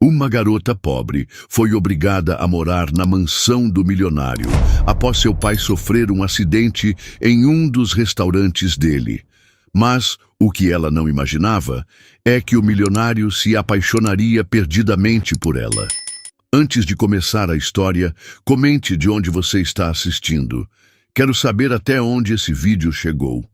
Uma garota pobre foi obrigada a morar na mansão do milionário após seu pai sofrer um acidente em um dos restaurantes dele. Mas o que ela não imaginava é que o milionário se apaixonaria perdidamente por ela. Antes de começar a história, comente de onde você está assistindo. Quero saber até onde esse vídeo chegou.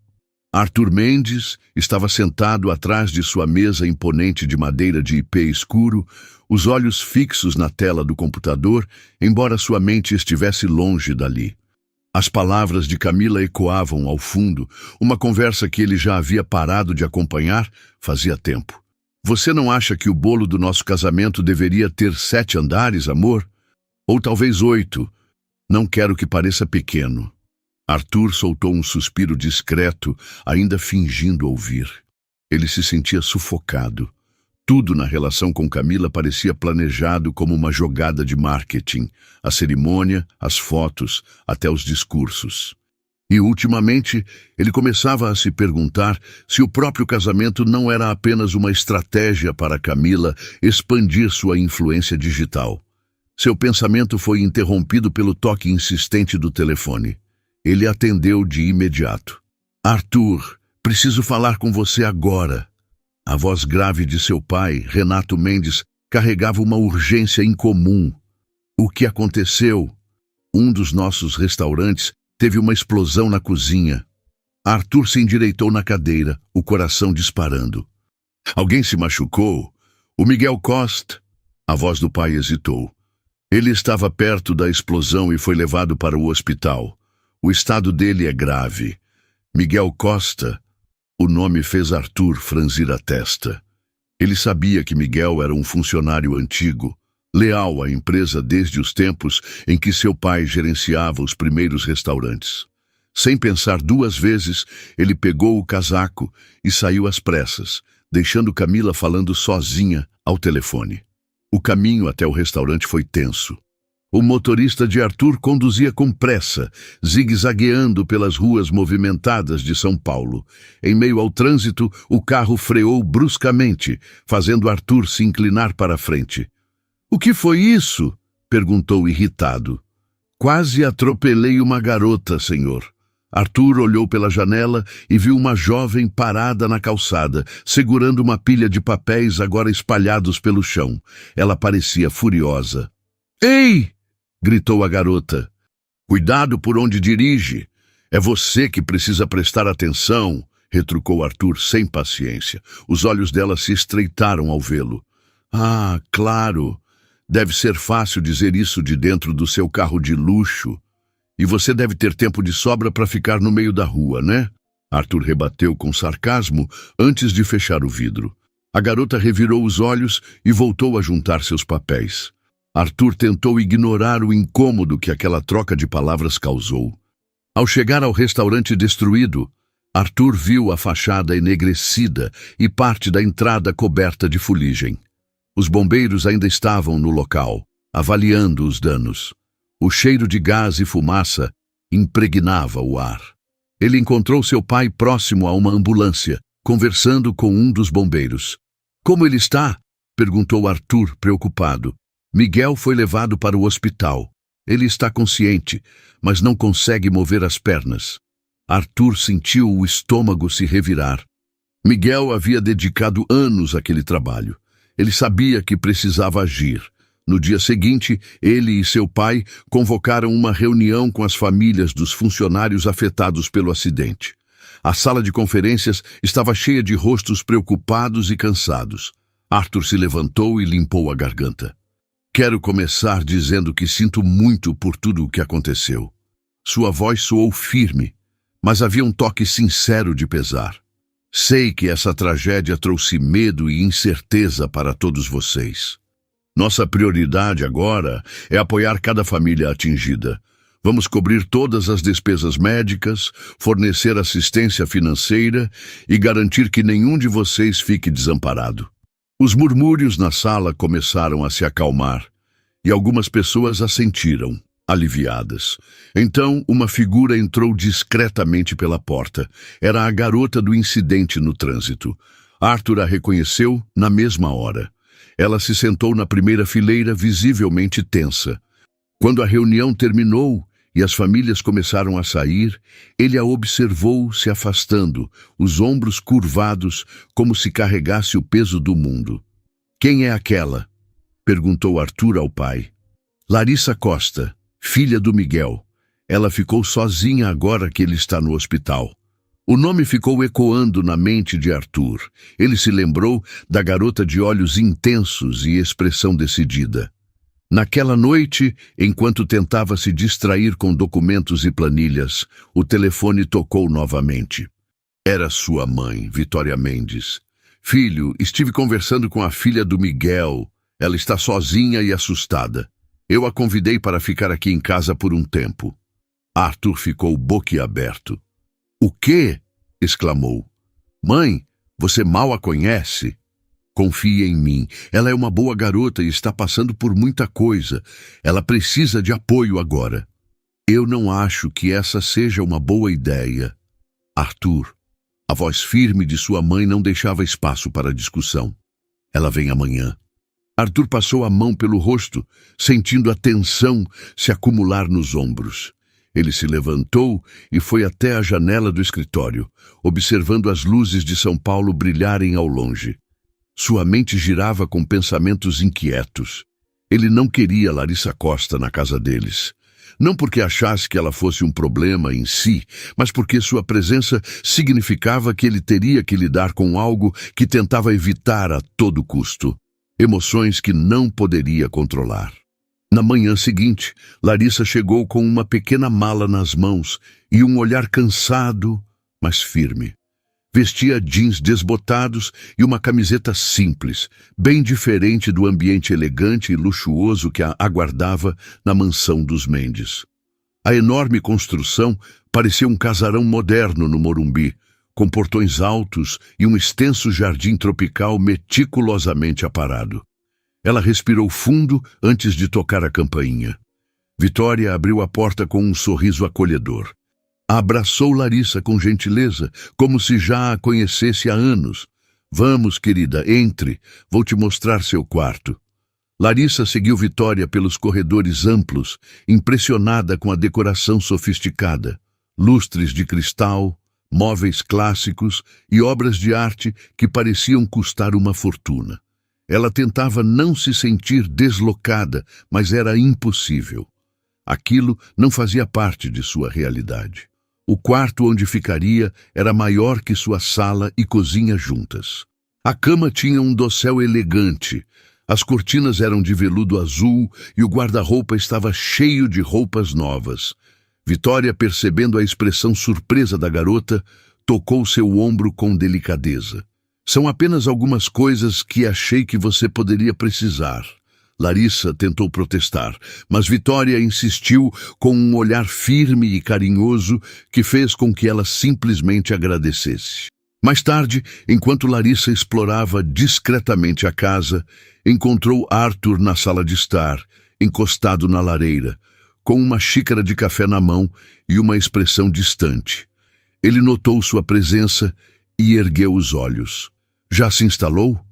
Arthur Mendes estava sentado atrás de sua mesa imponente de madeira de ipê escuro, os olhos fixos na tela do computador, embora sua mente estivesse longe dali. As palavras de Camila ecoavam ao fundo, uma conversa que ele já havia parado de acompanhar fazia tempo. Você não acha que o bolo do nosso casamento deveria ter 7 andares, amor? Ou talvez 8? Não quero que pareça pequeno. Arthur soltou um suspiro discreto, ainda fingindo ouvir. Ele se sentia sufocado. Tudo na relação com Camila parecia planejado como uma jogada de marketing. A cerimônia, as fotos, até os discursos. E, ultimamente, ele começava a se perguntar se o próprio casamento não era apenas uma estratégia para Camila expandir sua influência digital. Seu pensamento foi interrompido pelo toque insistente do telefone. Ele atendeu de imediato. Arthur, preciso falar com você agora. A voz grave de seu pai, Renato Mendes, carregava uma urgência incomum. O que aconteceu? Um dos nossos restaurantes teve uma explosão na cozinha. Arthur se endireitou na cadeira, o coração disparando. Alguém se machucou? O Miguel Costa? A voz do pai hesitou. Ele estava perto da explosão e foi levado para o hospital. O estado dele é grave. Miguel Costa. O nome fez Arthur franzir a testa. Ele sabia que Miguel era um funcionário antigo, leal à empresa desde os tempos em que seu pai gerenciava os primeiros restaurantes. Sem pensar 2 vezes, ele pegou o casaco e saiu às pressas, deixando Camila falando sozinha ao telefone. O caminho até o restaurante foi tenso. O motorista de Arthur conduzia com pressa, zigue-zagueando pelas ruas movimentadas de São Paulo. Em meio ao trânsito, o carro freou bruscamente, fazendo Arthur se inclinar para a frente. "O que foi isso?" perguntou irritado. "Quase atropelei uma garota, senhor." Arthur olhou pela janela e viu uma jovem parada na calçada, segurando uma pilha de papéis agora espalhados pelo chão. Ela parecia furiosa. "Ei!" gritou a garota. "Cuidado por onde dirige. É você que precisa prestar atenção", retrucou Arthur sem paciência. Os olhos dela se estreitaram ao vê-lo. "Ah, claro. Deve ser fácil dizer isso de dentro do seu carro de luxo. E você deve ter tempo de sobra para ficar no meio da rua, né?" Arthur rebateu com sarcasmo antes de fechar o vidro. A garota revirou os olhos e voltou a juntar seus papéis. Arthur tentou ignorar o incômodo que aquela troca de palavras causou. Ao chegar ao restaurante destruído, Arthur viu a fachada enegrecida e parte da entrada coberta de fuligem. Os bombeiros ainda estavam no local, avaliando os danos. O cheiro de gás e fumaça impregnava o ar. Ele encontrou seu pai próximo a uma ambulância, conversando com um dos bombeiros. "Como ele está?" perguntou Arthur, preocupado. "Miguel foi levado para o hospital. Ele está consciente, mas não consegue mover as pernas." Arthur sentiu o estômago se revirar. Miguel havia dedicado anos àquele trabalho. Ele sabia que precisava agir. No dia seguinte, ele e seu pai convocaram uma reunião com as famílias dos funcionários afetados pelo acidente. A sala de conferências estava cheia de rostos preocupados e cansados. Arthur se levantou e limpou a garganta. "Quero começar dizendo que sinto muito por tudo o que aconteceu." Sua voz soou firme, mas havia um toque sincero de pesar. "Sei que essa tragédia trouxe medo e incerteza para todos vocês. Nossa prioridade agora é apoiar cada família atingida. Vamos cobrir todas as despesas médicas, fornecer assistência financeira e garantir que nenhum de vocês fique desamparado." Os murmúrios na sala começaram a se acalmar, e algumas pessoas assentiram, aliviadas. Então, uma figura entrou discretamente pela porta. Era a garota do incidente no trânsito. Arthur a reconheceu na mesma hora. Ela se sentou na primeira fileira, visivelmente tensa. Quando a reunião terminou e as famílias começaram a sair, ele a observou se afastando, os ombros curvados, como se carregasse o peso do mundo. "Quem é aquela?" perguntou Arthur ao pai. "Larissa Costa, filha do Miguel. Ela ficou sozinha agora que ele está no hospital." O nome ficou ecoando na mente de Arthur. Ele se lembrou da garota de olhos intensos e expressão decidida. Naquela noite, enquanto tentava se distrair com documentos e planilhas, o telefone tocou novamente. Era sua mãe, Vitória Mendes. "Filho, estive conversando com a filha do Miguel. Ela está sozinha e assustada. Eu a convidei para ficar aqui em casa por um tempo." Arthur ficou boquiaberto. "O quê?" exclamou. "Mãe, você mal a conhece? Confie em mim. Ela é uma boa garota e está passando por muita coisa. Ela precisa de apoio agora." "Eu não acho que essa seja uma boa ideia." "Arthur." A voz firme de sua mãe não deixava espaço para discussão. "Ela vem amanhã." Arthur passou a mão pelo rosto, sentindo a tensão se acumular nos ombros. Ele se levantou e foi até a janela do escritório, observando as luzes de São Paulo brilharem ao longe. Sua mente girava com pensamentos inquietos. Ele não queria Larissa Costa na casa deles. Não porque achasse que ela fosse um problema em si, mas porque sua presença significava que ele teria que lidar com algo que tentava evitar a todo custo. Emoções que não poderia controlar. Na manhã seguinte, Larissa chegou com uma pequena mala nas mãos e um olhar cansado, mas firme. Vestia jeans desbotados e uma camiseta simples, bem diferente do ambiente elegante e luxuoso que a aguardava na mansão dos Mendes. A enorme construção parecia um casarão moderno no Morumbi, com portões altos e um extenso jardim tropical meticulosamente aparado. Ela respirou fundo antes de tocar a campainha. Vitória abriu a porta com um sorriso acolhedor. Abraçou Larissa com gentileza, como se já a conhecesse há anos. "Vamos, querida, entre. Vou te mostrar seu quarto." Larissa seguiu Vitória pelos corredores amplos, impressionada com a decoração sofisticada. Lustres de cristal, móveis clássicos e obras de arte que pareciam custar uma fortuna. Ela tentava não se sentir deslocada, mas era impossível. Aquilo não fazia parte de sua realidade. O quarto onde ficaria era maior que sua sala e cozinha juntas. A cama tinha um dossel elegante, as cortinas eram de veludo azul e o guarda-roupa estava cheio de roupas novas. Vitória, percebendo a expressão surpresa da garota, tocou seu ombro com delicadeza. "São apenas algumas coisas que achei que você poderia precisar." Larissa tentou protestar, mas Vitória insistiu com um olhar firme e carinhoso que fez com que ela simplesmente agradecesse. Mais tarde, enquanto Larissa explorava discretamente a casa, encontrou Arthur na sala de estar, encostado na lareira, com uma xícara de café na mão e uma expressão distante. Ele notou sua presença e ergueu os olhos. "Já se instalou?"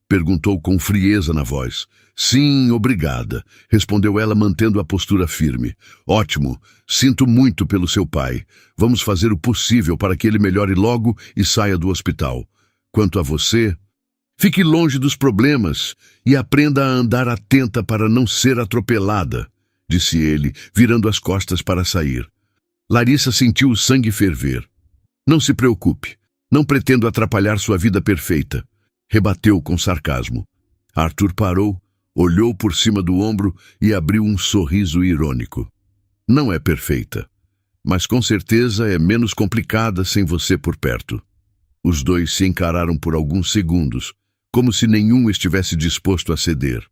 perguntou com frieza na voz. "Sim, obrigada", respondeu ela mantendo a postura firme. "Ótimo, sinto muito pelo seu pai. Vamos fazer o possível para que ele melhore logo e saia do hospital. Quanto a você, fique longe dos problemas e aprenda a andar atenta para não ser atropelada", disse ele, virando as costas para sair. Larissa sentiu o sangue ferver. "Não se preocupe, não pretendo atrapalhar sua vida perfeita", rebateu com sarcasmo. Arthur parou, olhou por cima do ombro e abriu um sorriso irônico. "Não é perfeita, mas com certeza é menos complicada sem você por perto." Os dois se encararam por alguns segundos, como se nenhum estivesse disposto a ceder.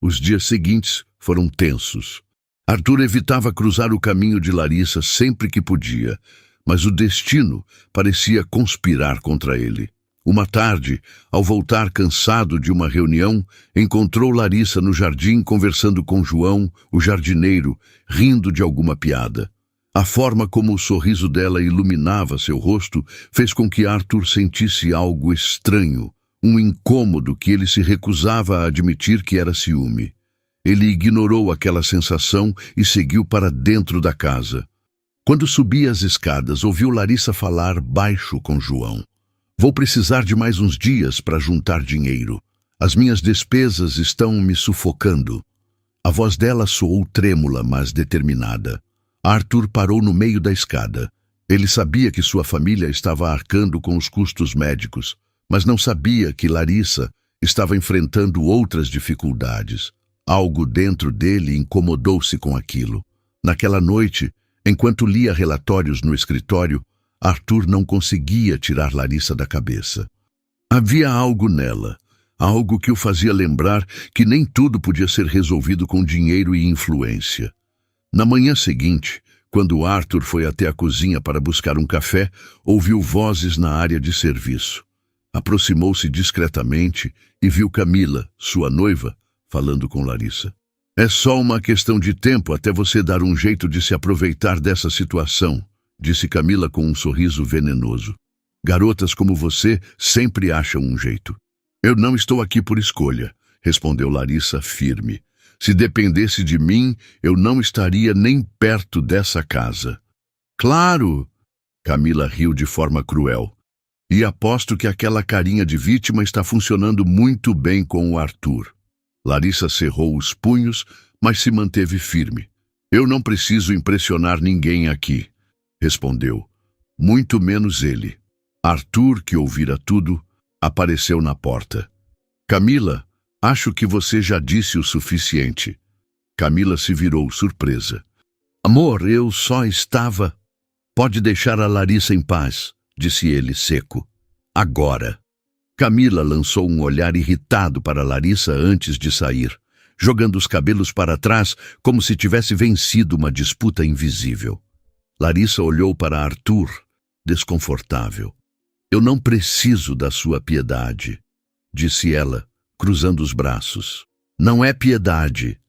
Os dias seguintes foram tensos. Arthur evitava cruzar o caminho de Larissa sempre que podia, mas o destino parecia conspirar contra ele. Uma tarde, ao voltar cansado de uma reunião, encontrou Larissa no jardim conversando com João, o jardineiro, rindo de alguma piada. A forma como o sorriso dela iluminava seu rosto fez com que Arthur sentisse algo estranho, um incômodo que ele se recusava a admitir que era ciúme. Ele ignorou aquela sensação e seguiu para dentro da casa. Quando subia as escadas, ouviu Larissa falar baixo com João. Vou precisar de mais uns dias para juntar dinheiro. As minhas despesas estão me sufocando. A voz dela soou trêmula, mas determinada. Arthur parou no meio da escada. Ele sabia que sua família estava arcando com os custos médicos, mas não sabia que Larissa estava enfrentando outras dificuldades. Algo dentro dele incomodou-se com aquilo. Naquela noite, enquanto lia relatórios no escritório, Arthur não conseguia tirar Larissa da cabeça. Havia algo nela, algo que o fazia lembrar que nem tudo podia ser resolvido com dinheiro e influência. Na manhã seguinte, quando Arthur foi até a cozinha para buscar um café, ouviu vozes na área de serviço. Aproximou-se discretamente e viu Camila, sua noiva, falando com Larissa. É só uma questão de tempo até você dar um jeito de se aproveitar dessa situação, disse Camila com um sorriso venenoso. Garotas como você sempre acham um jeito. Eu não estou aqui por escolha, respondeu Larissa firme. Se dependesse de mim, eu não estaria nem perto dessa casa. Claro! Camila riu de forma cruel. E aposto que aquela carinha de vítima está funcionando muito bem com o Arthur. Larissa cerrou os punhos, mas se manteve firme. Eu não preciso impressionar ninguém aqui, respondeu. Muito menos ele. Arthur, que ouvira tudo, apareceu na porta. Camila, acho que você já disse o suficiente. Camila se virou surpresa. Amor, eu só estava... Pode deixar a Larissa em paz, disse ele seco. Agora. Camila lançou um olhar irritado para Larissa antes de sair, jogando os cabelos para trás como se tivesse vencido uma disputa invisível. Larissa olhou para Arthur, desconfortável. Eu não preciso da sua piedade, disse ela, cruzando os braços. Não é piedade,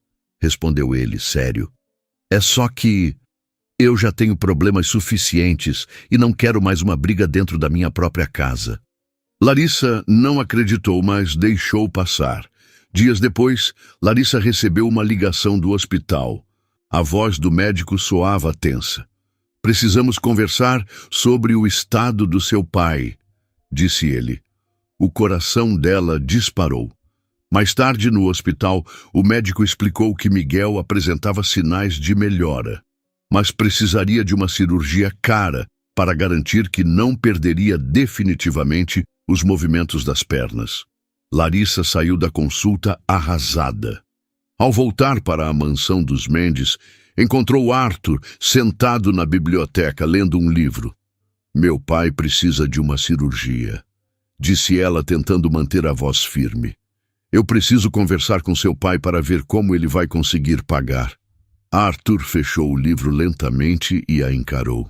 respondeu ele, sério. É só que eu já tenho problemas suficientes e não quero mais uma briga dentro da minha própria casa. Larissa não acreditou, mas deixou passar. Dias depois, Larissa recebeu uma ligação do hospital. A voz do médico soava tensa. Precisamos conversar sobre o estado do seu pai, disse ele. O coração dela disparou. Mais tarde, no hospital, o médico explicou que Miguel apresentava sinais de melhora, mas precisaria de uma cirurgia cara para garantir que não perderia definitivamente os movimentos das pernas. Larissa saiu da consulta arrasada. Ao voltar para a mansão dos Mendes, encontrou Arthur sentado na biblioteca lendo um livro. Meu pai precisa de uma cirurgia, disse ela tentando manter a voz firme. Eu preciso conversar com seu pai para ver como ele vai conseguir pagar. Arthur fechou o livro lentamente e a encarou.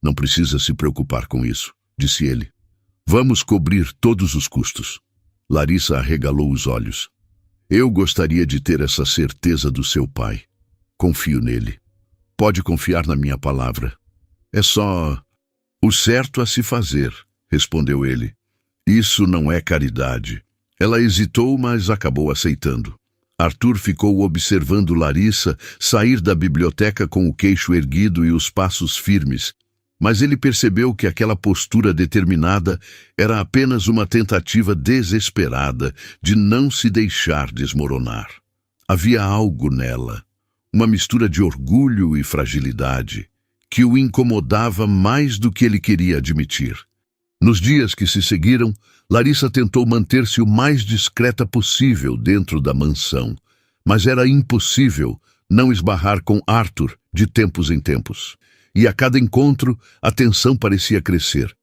Não precisa se preocupar com isso, disse ele. Vamos cobrir todos os custos. Larissa arregalou os olhos. Eu gostaria de ter essa certeza do seu pai. Confio nele. Pode confiar na minha palavra. É só o certo a se fazer, respondeu ele. Isso não é caridade. Ela hesitou, mas acabou aceitando. Arthur ficou observando Larissa sair da biblioteca com o queixo erguido e os passos firmes, mas ele percebeu que aquela postura determinada era apenas uma tentativa desesperada de não se deixar desmoronar. Havia algo nela, uma mistura de orgulho e fragilidade, que o incomodava mais do que ele queria admitir. Nos dias que se seguiram, Larissa tentou manter-se o mais discreta possível dentro da mansão, mas era impossível não esbarrar com Arthur de tempos em tempos. E a cada encontro, a tensão parecia crescer.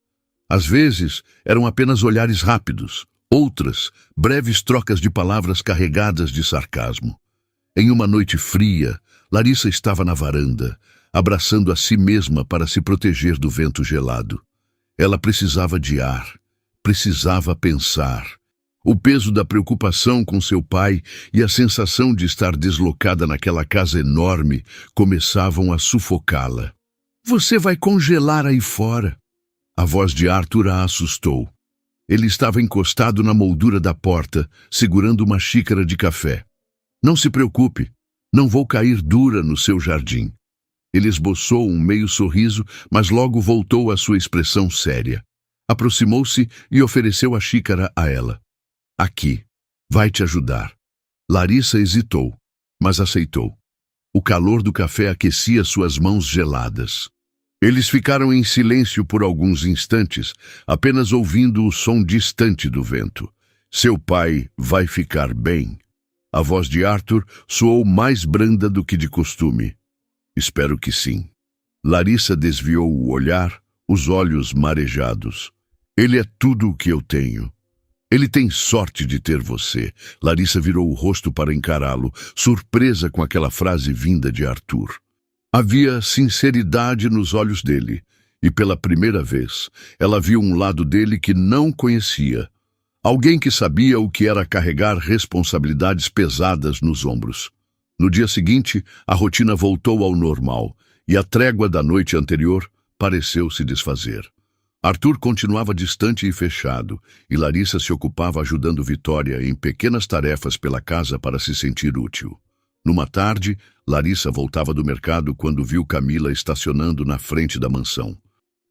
Às vezes, eram apenas olhares rápidos, outras, breves trocas de palavras carregadas de sarcasmo. Em uma noite fria, Larissa estava na varanda, abraçando a si mesma para se proteger do vento gelado. Ela precisava de ar, precisava pensar. O peso da preocupação com seu pai e a sensação de estar deslocada naquela casa enorme começavam a sufocá-la. Você vai congelar aí fora. A voz de Arthur a assustou. Ele estava encostado na moldura da porta, segurando uma xícara de café. Não se preocupe, não vou cair dura no seu jardim. Ele esboçou um meio sorriso, mas logo voltou à sua expressão séria. Aproximou-se e ofereceu a xícara a ela. Aqui, vai te ajudar. Larissa hesitou, mas aceitou. O calor do café aquecia suas mãos geladas. Eles ficaram em silêncio por alguns instantes, apenas ouvindo o som distante do vento. Seu pai vai ficar bem. A voz de Arthur soou mais branda do que de costume. Espero que sim. Larissa desviou o olhar, os olhos marejados. Ele é tudo o que eu tenho. Ele tem sorte de ter você. Larissa virou o rosto para encará-lo, surpresa com aquela frase vinda de Arthur. Havia sinceridade nos olhos dele, e pela primeira vez, ela viu um lado dele que não conhecia. Alguém que sabia o que era carregar responsabilidades pesadas nos ombros. No dia seguinte, a rotina voltou ao normal, e a trégua da noite anterior pareceu se desfazer. Arthur continuava distante e fechado, e Larissa se ocupava ajudando Vitória em pequenas tarefas pela casa para se sentir útil. Numa tarde, Larissa voltava do mercado quando viu Camila estacionando na frente da mansão.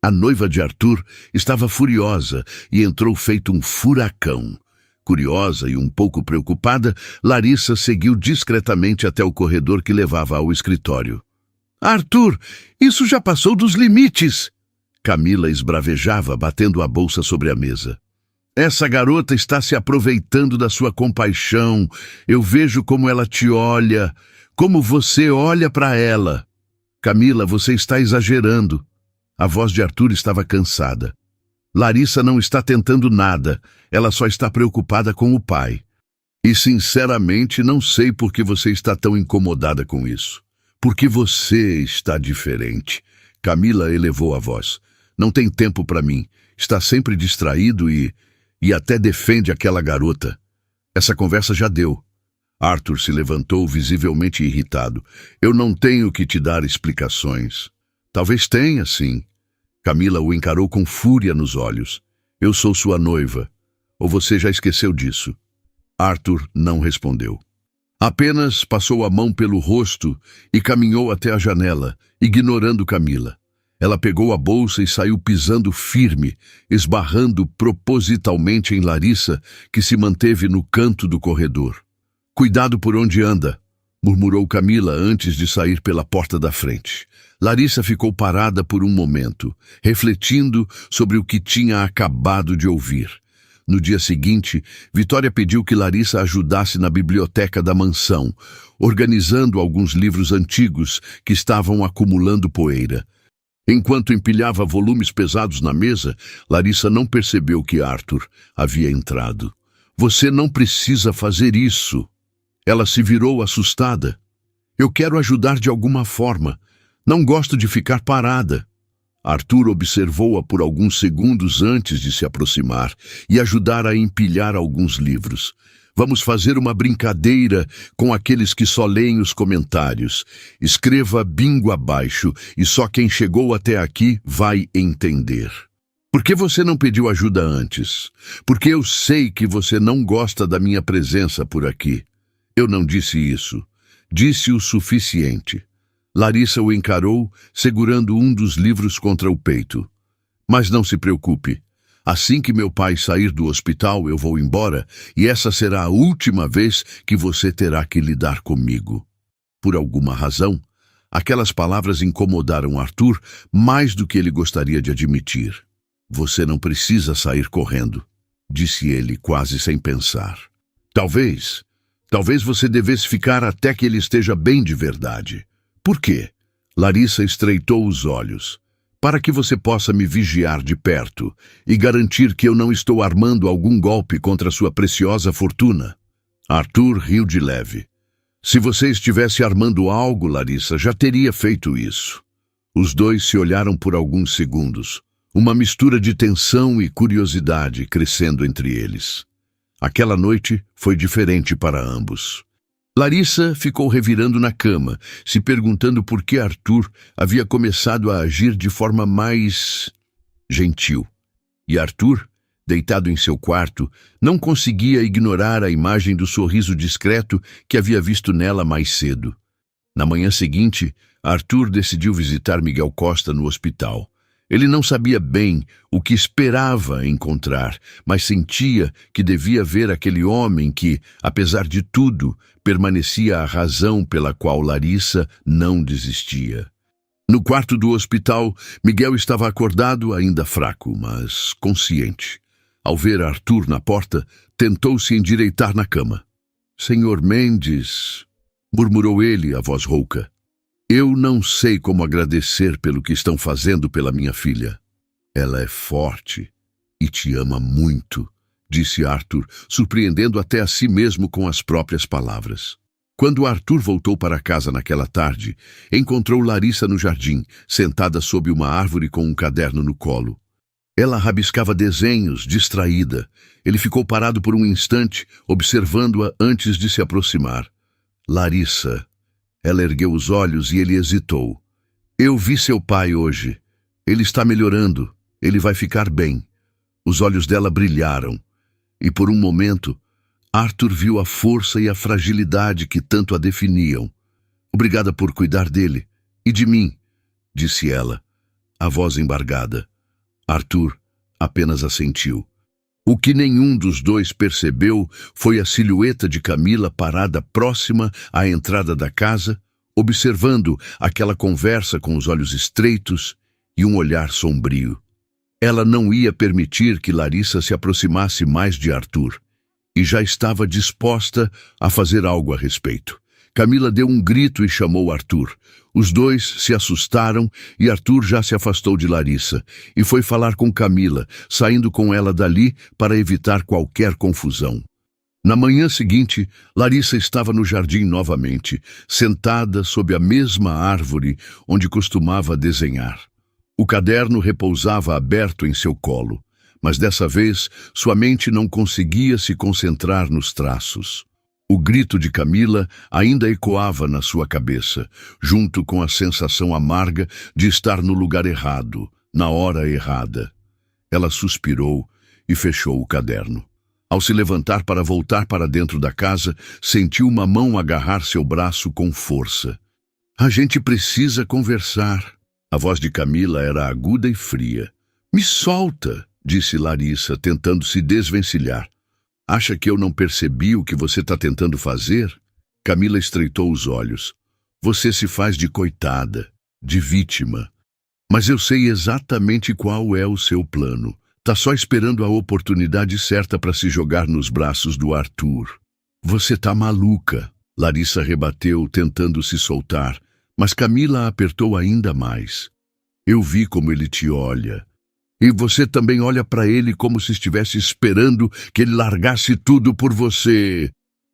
A noiva de Arthur estava furiosa e entrou feito um furacão. Curiosa e um pouco preocupada, Larissa seguiu discretamente até o corredor que levava ao escritório. Arthur, isso já passou dos limites! Camila esbravejava, batendo a bolsa sobre a mesa. Essa garota está se aproveitando da sua compaixão. Eu vejo como ela te olha, como você olha para ela. Camila, você está exagerando. A voz de Arthur estava cansada. Larissa não está tentando nada, ela só está preocupada com o pai. E sinceramente não sei por que você está tão incomodada com isso. Porque você está diferente. Camila elevou a voz. Não tem tempo para mim. Está sempre distraído e até defende aquela garota. Essa conversa já deu. Arthur se levantou visivelmente irritado. Eu não tenho que te dar explicações. Talvez tenha, sim. Camila o encarou com fúria nos olhos. Eu sou sua noiva. Ou você já esqueceu disso? Arthur não respondeu. Apenas passou a mão pelo rosto e caminhou até a janela, ignorando Camila. Ela pegou a bolsa e saiu pisando firme, esbarrando propositalmente em Larissa, que se manteve no canto do corredor. Cuidado por onde anda, murmurou Camila antes de sair pela porta da frente. Larissa ficou parada por um momento, refletindo sobre o que tinha acabado de ouvir. No dia seguinte, Vitória pediu que Larissa ajudasse na biblioteca da mansão, organizando alguns livros antigos que estavam acumulando poeira. Enquanto empilhava volumes pesados na mesa, Larissa não percebeu que Arthur havia entrado. Você não precisa fazer isso. Ela se virou assustada. Eu quero ajudar de alguma forma. Não gosto de ficar parada. Arthur observou-a por alguns segundos antes de se aproximar e ajudar a empilhar alguns livros. Vamos fazer uma brincadeira com aqueles que só leem os comentários. Escreva bingo abaixo e só quem chegou até aqui vai entender. Por que você não pediu ajuda antes? Porque eu sei que você não gosta da minha presença por aqui. Eu não disse isso. Disse o suficiente. Larissa o encarou, segurando um dos livros contra o peito. Mas não se preocupe. Assim que meu pai sair do hospital, eu vou embora, e essa será a última vez que você terá que lidar comigo. Por alguma razão, aquelas palavras incomodaram Arthur mais do que ele gostaria de admitir. Você não precisa sair correndo, disse ele quase sem pensar. Talvez você devesse ficar até que ele esteja bem de verdade. Por quê? Larissa estreitou os olhos. Para que você possa me vigiar de perto e garantir que eu não estou armando algum golpe contra sua preciosa fortuna. Arthur riu de leve. Se você estivesse armando algo, Larissa, já teria feito isso. Os dois se olharam por alguns segundos, uma mistura de tensão e curiosidade crescendo entre eles. Aquela noite foi diferente para ambos. Larissa ficou revirando na cama, se perguntando por que Arthur havia começado a agir de forma mais gentil. E Arthur Deitado em seu quarto, não conseguia ignorar a imagem do sorriso discreto que havia visto nela mais cedo. Na manhã seguinte, Arthur decidiu visitar Miguel Costa no hospital. Ele não sabia bem o que esperava encontrar, mas sentia que devia ver aquele homem que, apesar de tudo, permanecia a razão pela qual Larissa não desistia. No quarto do hospital, Miguel estava acordado, ainda fraco, mas consciente. Ao ver Arthur na porta, tentou se endireitar na cama. "Senhor Mendes", murmurou ele, a voz rouca. "Eu não sei como agradecer pelo que estão fazendo pela minha filha. Ela é forte e te ama muito", disse Arthur, surpreendendo até a si mesmo com as próprias palavras. Quando Arthur voltou para casa naquela tarde, encontrou Larissa no jardim, sentada sob uma árvore com um caderno no colo. Ela rabiscava desenhos, distraída. Ele ficou parado por um instante, observando-a antes de se aproximar. "Larissa." Ela ergueu os olhos e ele hesitou. "Eu vi seu pai hoje. Ele está melhorando. Ele vai ficar bem." Os olhos dela brilharam. E por um momento, Arthur viu a força e a fragilidade que tanto a definiam. "Obrigada por cuidar dele. E de mim", disse ela, a voz embargada. Arthur apenas assentiu. O que nenhum dos dois percebeu foi a silhueta de Camila parada próxima à entrada da casa, observando aquela conversa com os olhos estreitos e um olhar sombrio. Ela não ia permitir que Larissa se aproximasse mais de Arthur, e já estava disposta a fazer algo a respeito. Camila deu um grito e chamou Arthur. Os dois se assustaram e Arthur já se afastou de Larissa e foi falar com Camila, saindo com ela dali para evitar qualquer confusão. Na manhã seguinte, Larissa estava no jardim novamente, sentada sob a mesma árvore onde costumava desenhar. O caderno repousava aberto em seu colo, mas dessa vez sua mente não conseguia se concentrar nos traços. O grito de Camila ainda ecoava na sua cabeça, junto com a sensação amarga de estar no lugar errado, na hora errada. Ela suspirou e fechou o caderno. Ao se levantar para voltar para dentro da casa, sentiu uma mão agarrar seu braço com força. "A gente precisa conversar." A voz de Camila era aguda e fria. "Me solta", disse Larissa, tentando se desvencilhar. "Acha que eu não percebi o que você está tentando fazer?" Camila estreitou os olhos. "Você se faz de coitada, de vítima. Mas eu sei exatamente qual é o seu plano. Tá só esperando a oportunidade certa para se jogar nos braços do Arthur." "Você tá maluca", Larissa rebateu, tentando se soltar, mas Camila a apertou ainda mais. "Eu vi como ele te olha. E você também olha para ele como se estivesse esperando que ele largasse tudo por você.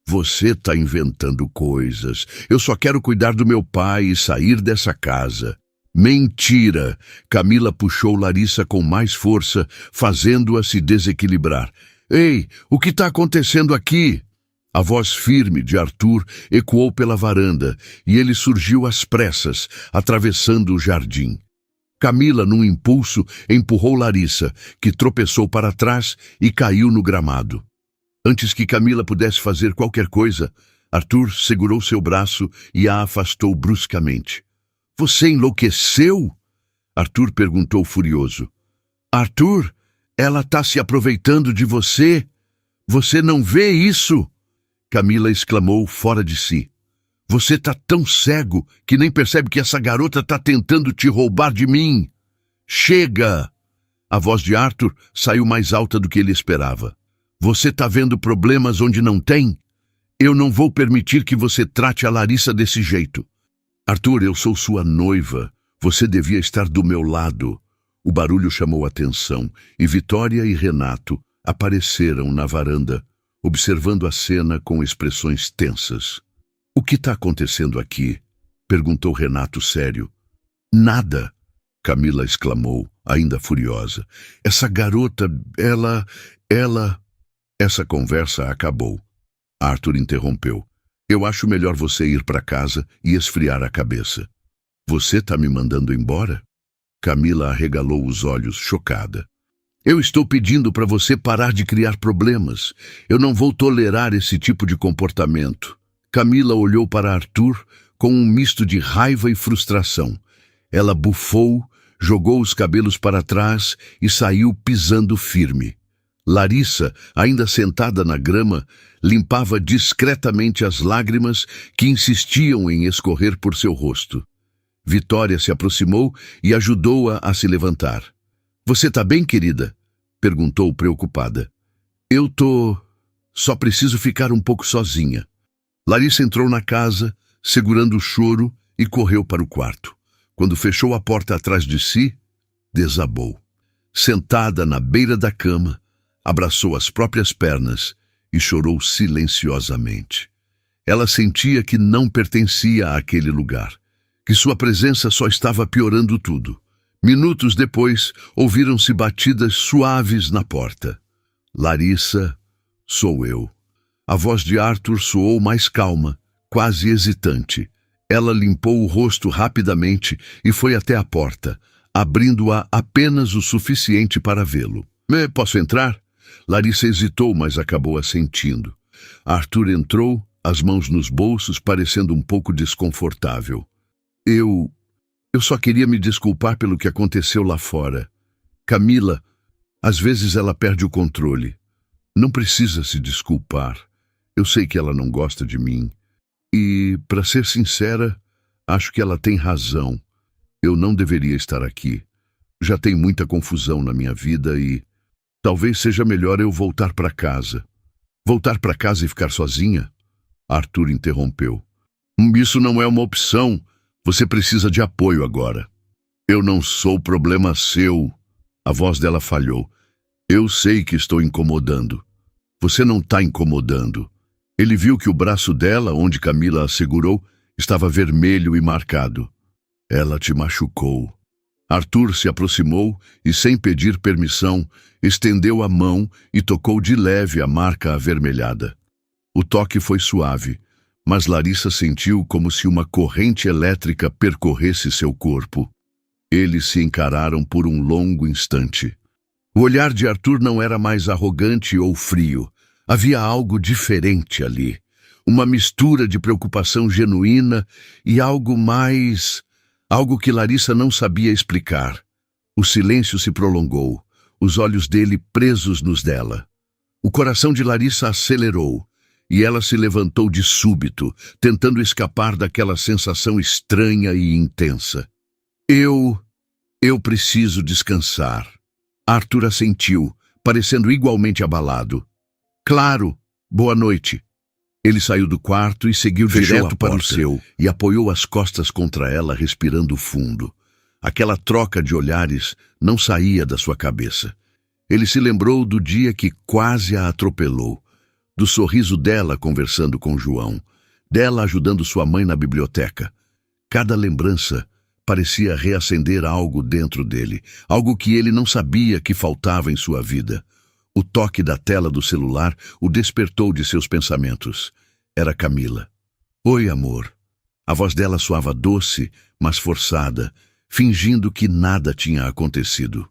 Você tá inventando coisas. Eu só quero cuidar do meu pai e sair dessa casa." "Mentira!" Camila puxou Larissa com mais força, fazendo-a se desequilibrar. "Ei, o que está acontecendo aqui?" A voz firme de Arthur ecoou pela varanda e ele surgiu às pressas, atravessando o jardim. Camila, num impulso, empurrou Larissa, que tropeçou para trás e caiu no gramado. Antes que Camila pudesse fazer qualquer coisa, Arthur segurou seu braço e a afastou bruscamente. "Você enlouqueceu?" Arthur perguntou furioso. "Arthur, ela está se aproveitando de você. Você não vê isso?" Camila exclamou fora de si. "Você tá tão cego que nem percebe que essa garota tá tentando te roubar de mim. Chega!" A voz de Arthur saiu mais alta do que ele esperava. "Você tá vendo problemas onde não tem? Eu não vou permitir que você trate a Larissa desse jeito." "Arthur, eu sou sua noiva. Você devia estar do meu lado." O barulho chamou a atenção e Vitória e Renato apareceram na varanda, observando a cena com expressões tensas. "O que está acontecendo aqui?" perguntou Renato sério. "Nada", Camila exclamou, ainda furiosa. "Essa garota, ela... Essa conversa acabou." Arthur interrompeu. "Eu acho melhor você ir para casa e esfriar a cabeça." "Você está me mandando embora?" Camila arregalou os olhos, chocada. Eu estou pedindo para você parar de criar problemas. Eu não vou tolerar esse tipo de comportamento. Camila olhou para Arthur com um misto de raiva e frustração. Ela bufou, jogou os cabelos para trás e saiu pisando firme. Larissa, ainda sentada na grama, limpava discretamente as lágrimas que insistiam em escorrer por seu rosto. Vitória se aproximou e ajudou-a a se levantar. Você tá bem, querida? Perguntou preocupada. Eu tô... Só preciso ficar um pouco sozinha. Larissa entrou na casa, segurando o choro, e correu para o quarto. Quando fechou a porta atrás de si, desabou. Sentada na beira da cama, abraçou as próprias pernas e chorou silenciosamente. Ela sentia que não pertencia àquele lugar, que sua presença só estava piorando tudo. Minutos depois, ouviram-se batidas suaves na porta. Larissa, sou eu. A voz de Arthur soou mais calma, quase hesitante. Ela limpou o rosto rapidamente e foi até a porta, abrindo-a apenas o suficiente para vê-lo. Posso entrar? Larissa hesitou, mas acabou assentindo. Arthur entrou, as mãos nos bolsos, parecendo um pouco desconfortável. Eu só queria me desculpar pelo que aconteceu lá fora. Camila, às vezes ela perde o controle. Não precisa se desculpar. Eu sei que ela não gosta de mim. E, para ser sincera, acho que ela tem razão. Eu não deveria estar aqui. Já tem muita confusão na minha vida e talvez seja melhor eu voltar para casa. Voltar para casa e ficar sozinha? Arthur interrompeu. Isso não é uma opção. Você precisa de apoio agora. Eu não sou problema seu. A voz dela falhou. Eu sei que estou incomodando. Você não está incomodando. Ele viu que o braço dela, onde Camila a segurou, estava vermelho e marcado. Ela te machucou. Arthur se aproximou e, sem pedir permissão, estendeu a mão e tocou de leve a marca avermelhada. O toque foi suave, mas Larissa sentiu como se uma corrente elétrica percorresse seu corpo. Eles se encararam por um longo instante. O olhar de Arthur não era mais arrogante ou frio. Havia algo diferente ali. Uma mistura de preocupação genuína e algo mais... algo que Larissa não sabia explicar. O silêncio se prolongou, os olhos dele presos nos dela. O coração de Larissa acelerou, e ela se levantou de súbito, tentando escapar daquela sensação estranha e intensa. Eu preciso descansar. Arthur assentiu, parecendo igualmente abalado. Claro, boa noite. Ele saiu do quarto e seguiu direto para o seu e apoiou as costas contra ela, respirando fundo. Aquela troca de olhares não saía da sua cabeça. Ele se lembrou do dia que quase a atropelou, do sorriso dela conversando com João, dela ajudando sua mãe na biblioteca. Cada lembrança parecia reacender algo dentro dele, algo que ele não sabia que faltava em sua vida. O toque da tela do celular o despertou de seus pensamentos. Era Camila. Oi, amor. A voz dela soava doce, mas forçada, fingindo que nada tinha acontecido.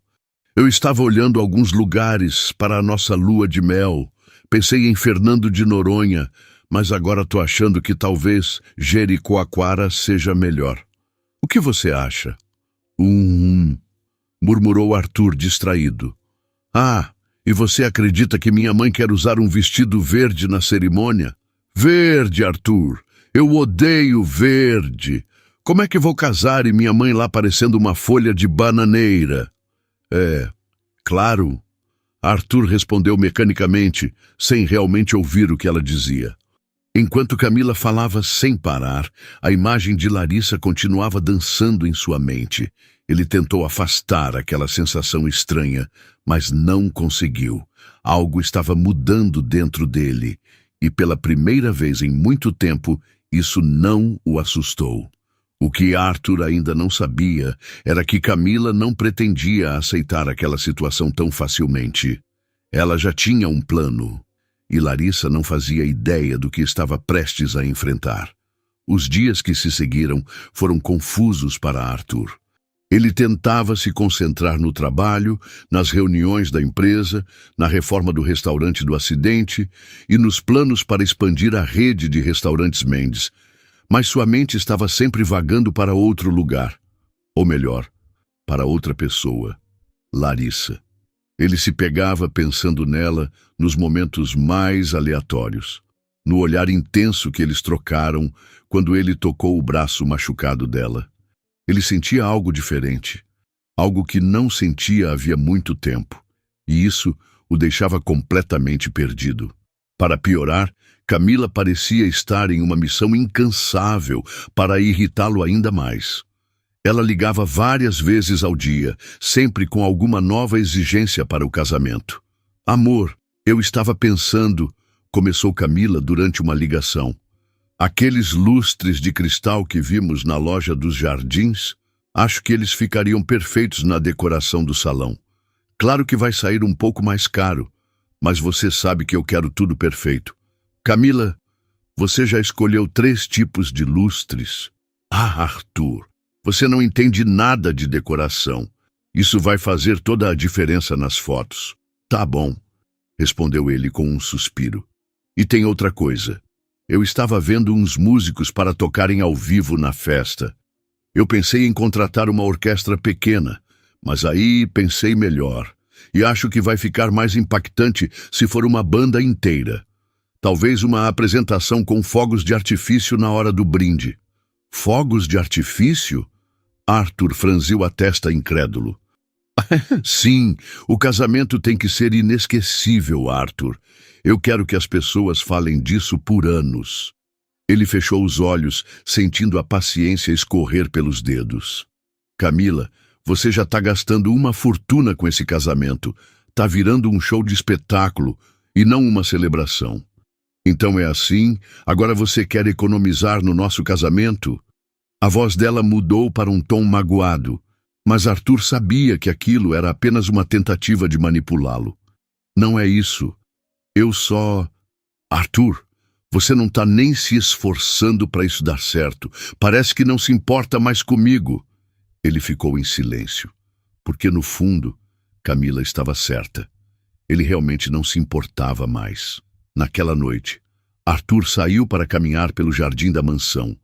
Eu estava olhando alguns lugares para a nossa lua de mel. Pensei em Fernando de Noronha, mas agora tô achando que talvez Jericoacoara seja melhor. O que você acha? Murmurou Arthur distraído. Ah, e você acredita que minha mãe quer usar um vestido verde na cerimônia? Verde, Arthur. Eu odeio verde. Como é que vou casar e minha mãe lá parecendo uma folha de bananeira? Claro. Arthur respondeu mecanicamente, sem realmente ouvir o que ela dizia. Enquanto Camila falava sem parar, a imagem de Larissa continuava dançando em sua mente. Ele tentou afastar aquela sensação estranha, mas não conseguiu. Algo estava mudando dentro dele, e pela primeira vez em muito tempo, isso não o assustou. O que Arthur ainda não sabia era que Camila não pretendia aceitar aquela situação tão facilmente. Ela já tinha um plano, e Larissa não fazia ideia do que estava prestes a enfrentar. Os dias que se seguiram foram confusos para Arthur. Ele tentava se concentrar no trabalho, nas reuniões da empresa, na reforma do restaurante do acidente e nos planos para expandir a rede de restaurantes Mendes, mas sua mente estava sempre vagando para outro lugar, ou melhor, para outra pessoa, Larissa. Ele se pegava pensando nela nos momentos mais aleatórios, no olhar intenso que eles trocaram quando ele tocou o braço machucado dela. Ele sentia algo diferente, algo que não sentia havia muito tempo, e isso o deixava completamente perdido. Para piorar, Camila parecia estar em uma missão incansável para irritá-lo ainda mais. Ela ligava várias vezes ao dia, sempre com alguma nova exigência para o casamento. "Amor, eu estava pensando", começou Camila durante uma ligação. "Aqueles lustres de cristal que vimos na loja dos jardins, acho que eles ficariam perfeitos na decoração do salão. Claro que vai sair um pouco mais caro, mas você sabe que eu quero tudo perfeito. Camila, você já escolheu 3 tipos de lustres?" "Ah, Arthur, você não entende nada de decoração. Isso vai fazer toda a diferença nas fotos." "Tá bom", respondeu ele com um suspiro. "E tem outra coisa. Eu estava vendo uns músicos para tocarem ao vivo na festa. Eu pensei em contratar uma orquestra pequena, mas aí pensei melhor. E acho que vai ficar mais impactante se for uma banda inteira. Talvez uma apresentação com fogos de artifício na hora do brinde." "Fogos de artifício?" Arthur franziu a testa incrédulo. "Sim, o casamento tem que ser inesquecível, Arthur. Eu quero que as pessoas falem disso por anos." Ele fechou os olhos, sentindo a paciência escorrer pelos dedos. "Camila, você já está gastando uma fortuna com esse casamento. Está virando um show de espetáculo e não uma celebração. Então é assim? Agora você quer economizar no nosso casamento?" A voz dela mudou para um tom magoado, mas Arthur sabia que aquilo era apenas uma tentativa de manipulá-lo. "Não é isso. Eu só... Arthur, você não está nem se esforçando para isso dar certo. Parece que não se importa mais comigo." Ele ficou em silêncio, porque no fundo, Camila estava certa. Ele realmente não se importava mais. Naquela noite, Arthur saiu para caminhar pelo jardim da mansão,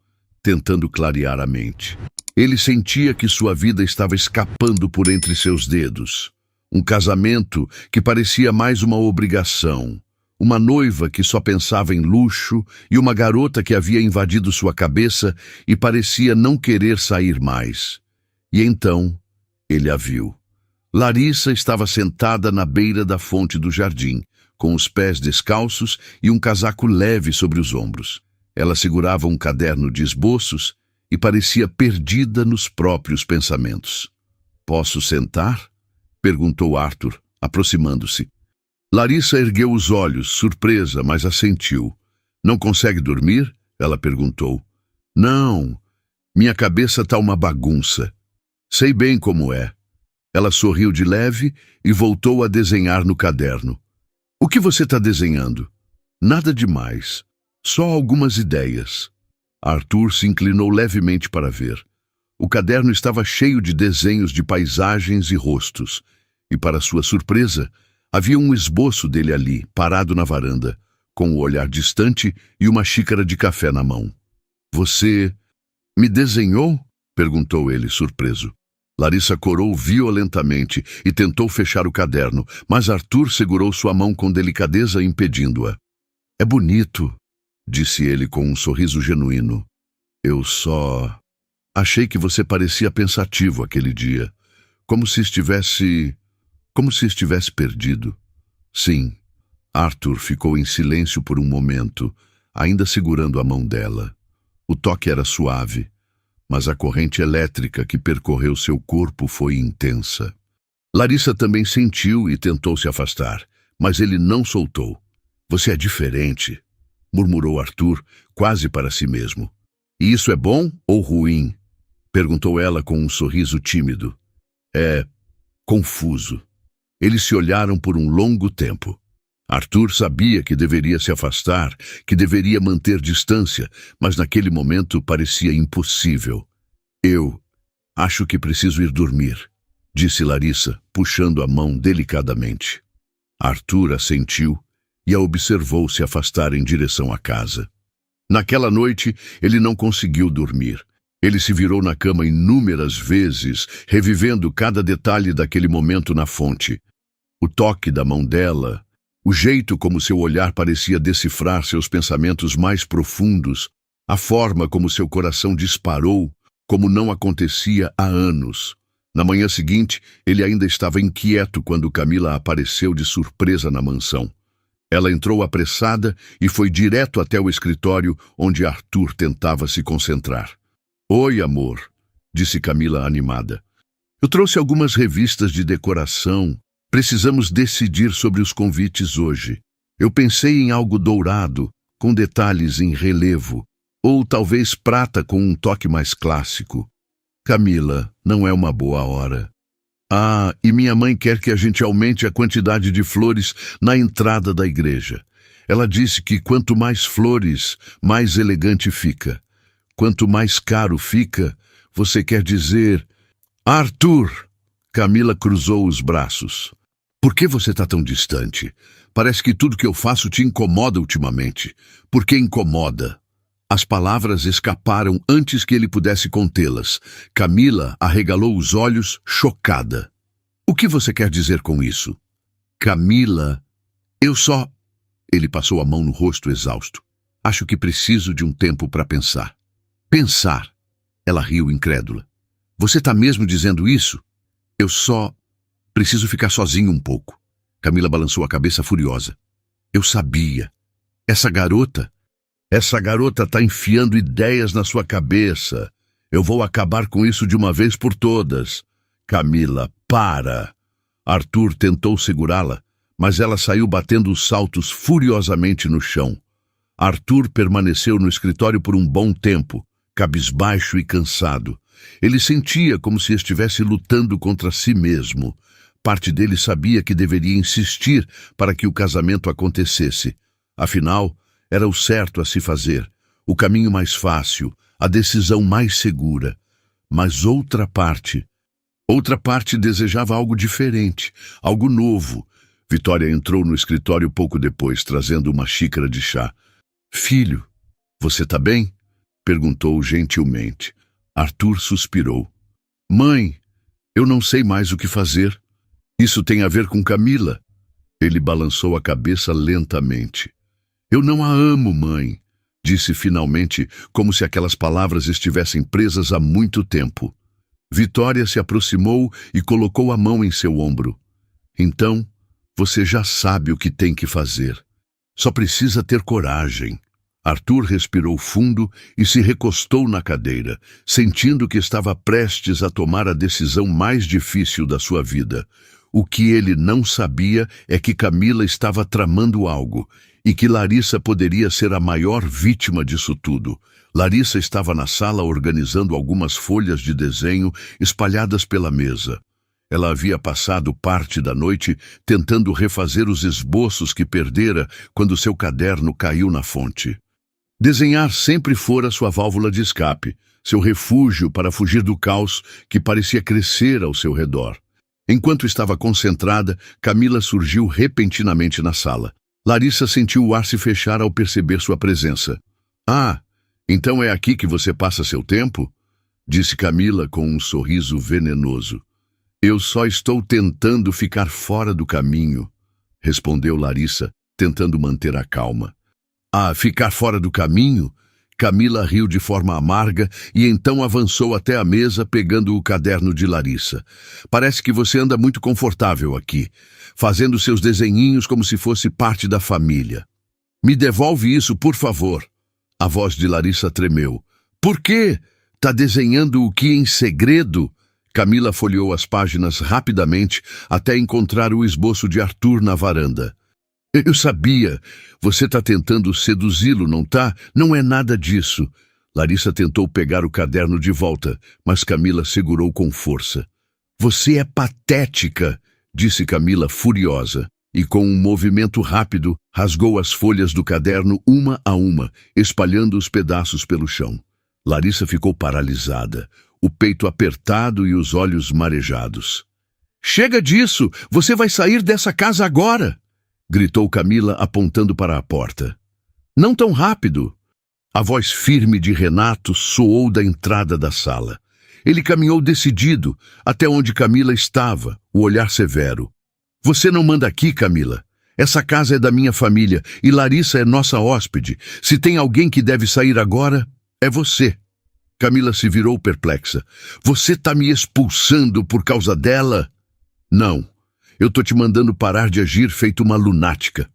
tentando clarear a mente. Ele sentia que sua vida estava escapando por entre seus dedos. Um casamento que parecia mais uma obrigação. Uma noiva que só pensava em luxo e uma garota que havia invadido sua cabeça e parecia não querer sair mais. E então, ele a viu. Larissa estava sentada na beira da fonte do jardim, com os pés descalços e um casaco leve sobre os ombros. Ela segurava um caderno de esboços e parecia perdida nos próprios pensamentos. "Posso sentar?" perguntou Arthur, aproximando-se. Larissa ergueu os olhos, surpresa, mas assentiu. "Não consegue dormir?" ela perguntou. "Não, minha cabeça está uma bagunça. Sei bem como é." Ela sorriu de leve e voltou a desenhar no caderno. "O que você está desenhando?" "Nada demais. Só algumas ideias." Arthur se inclinou levemente para ver. O caderno estava cheio de desenhos de paisagens e rostos, e, para sua surpresa, havia um esboço dele ali, parado na varanda, com o olhar distante e uma xícara de café na mão. "Você me desenhou?" perguntou ele, surpreso. Larissa corou violentamente e tentou fechar o caderno, mas Arthur segurou sua mão com delicadeza, impedindo-a. "É bonito", disse ele com um sorriso genuíno. "Eu só... achei que você parecia pensativo aquele dia, como se estivesse perdido." "Sim." Arthur ficou em silêncio por um momento, ainda segurando a mão dela. O toque era suave, mas a corrente elétrica que percorreu seu corpo foi intensa. Larissa também sentiu e tentou se afastar, mas ele não soltou. "Você é diferente", murmurou Arthur, quase para si mesmo. "E isso é bom ou ruim?" perguntou ela com um sorriso tímido. "É confuso." Eles se olharam por um longo tempo. Arthur sabia que deveria se afastar, que deveria manter distância, mas naquele momento parecia impossível. Acho que preciso ir dormir, disse Larissa, puxando a mão delicadamente. Arthur assentiu e a observou se afastar em direção à casa. Naquela noite, ele não conseguiu dormir. Ele se virou na cama inúmeras vezes, revivendo cada detalhe daquele momento na fonte. O toque da mão dela, o jeito como seu olhar parecia decifrar seus pensamentos mais profundos, a forma como seu coração disparou, como não acontecia há anos. Na manhã seguinte, ele ainda estava inquieto quando Camila apareceu de surpresa na mansão. Ela entrou apressada e foi direto até o escritório onde Arthur tentava se concentrar. Oi, amor, disse Camila animada. Eu trouxe algumas revistas de decoração. Precisamos decidir sobre os convites hoje. Eu pensei em algo dourado, com detalhes em relevo, ou talvez prata com um toque mais clássico. Camila, não é uma boa hora. Ah, e minha mãe quer que a gente aumente a quantidade de flores na entrada da igreja. Ela disse que quanto mais flores, mais elegante fica. Quanto mais caro fica, você quer dizer... Arthur! Camila cruzou os braços. Por que você está tão distante? Parece que tudo que eu faço te incomoda ultimamente. Por que incomoda? As palavras escaparam antes que ele pudesse contê-las. Camila arregalou os olhos, chocada. O que você quer dizer com isso? Camila, eu só... Ele passou a mão no rosto exausto. Acho que preciso de um tempo para pensar. Pensar? Ela riu incrédula. Você está mesmo dizendo isso? Eu só... preciso ficar sozinho um pouco. Camila balançou a cabeça furiosa. Eu sabia. Essa garota está enfiando ideias na sua cabeça. Eu vou acabar com isso de uma vez por todas. Camila, para! Arthur tentou segurá-la, mas ela saiu batendo os saltos furiosamente no chão. Arthur permaneceu no escritório por um bom tempo, cabisbaixo e cansado. Ele sentia como se estivesse lutando contra si mesmo. Parte dele sabia que deveria insistir para que o casamento acontecesse. Afinal, era o certo a se fazer, o caminho mais fácil, a decisão mais segura. Mas outra parte desejava algo diferente, algo novo. Vitória entrou no escritório pouco depois, trazendo uma xícara de chá. Filho, você está bem? Perguntou gentilmente. Arthur suspirou. Mãe, eu não sei mais o que fazer. Isso tem a ver com Camila. Ele balançou a cabeça lentamente. Eu não a amo, mãe, disse finalmente, como se aquelas palavras estivessem presas há muito tempo. Vitória se aproximou e colocou a mão em seu ombro. Então, você já sabe o que tem que fazer. Só precisa ter coragem. Arthur respirou fundo e se recostou na cadeira, sentindo que estava prestes a tomar a decisão mais difícil da sua vida. O que ele não sabia é que Camila estava tramando algo e que Larissa poderia ser a maior vítima disso tudo. Larissa estava na sala organizando algumas folhas de desenho espalhadas pela mesa. Ela havia passado parte da noite tentando refazer os esboços que perdera quando seu caderno caiu na fonte. Desenhar sempre fora sua válvula de escape, seu refúgio para fugir do caos que parecia crescer ao seu redor. Enquanto estava concentrada, Camila surgiu repentinamente na sala. Larissa sentiu o ar se fechar ao perceber sua presença. Ah, então é aqui que você passa seu tempo? Disse Camila com um sorriso venenoso. Eu só estou tentando ficar fora do caminho, respondeu Larissa, tentando manter a calma. Ah, ficar fora do caminho? Camila riu de forma amarga e então avançou até a mesa pegando o caderno de Larissa. Parece que você anda muito confortável aqui, fazendo seus desenhinhos como se fosse parte da família. Me devolve isso, por favor. A voz de Larissa tremeu. Por quê? Tá desenhando o que em segredo? Camila folheou as páginas rapidamente até encontrar o esboço de Arthur na varanda. Eu sabia. Você está tentando seduzi-lo, não tá? Não é nada disso. Larissa tentou pegar o caderno de volta, mas Camila segurou com força. Você é patética, disse Camila furiosa, e com um movimento rápido rasgou as folhas do caderno uma a uma, espalhando os pedaços pelo chão. Larissa ficou paralisada. o peito apertado e os olhos marejados. "Chega disso! Você vai sair dessa casa agora!" gritou Camila, apontando para a porta. "Não tão rápido!" A voz firme de Renato soou da entrada da sala. Ele caminhou decidido até onde Camila estava, o olhar severo. "Você não manda aqui, Camila. Essa casa é da minha família e Larissa é nossa hóspede. Se tem alguém que deve sair agora, é você." Camila se virou perplexa. "Você tá me expulsando por causa dela?" "Não. Eu tô te mandando parar de agir feito uma lunática."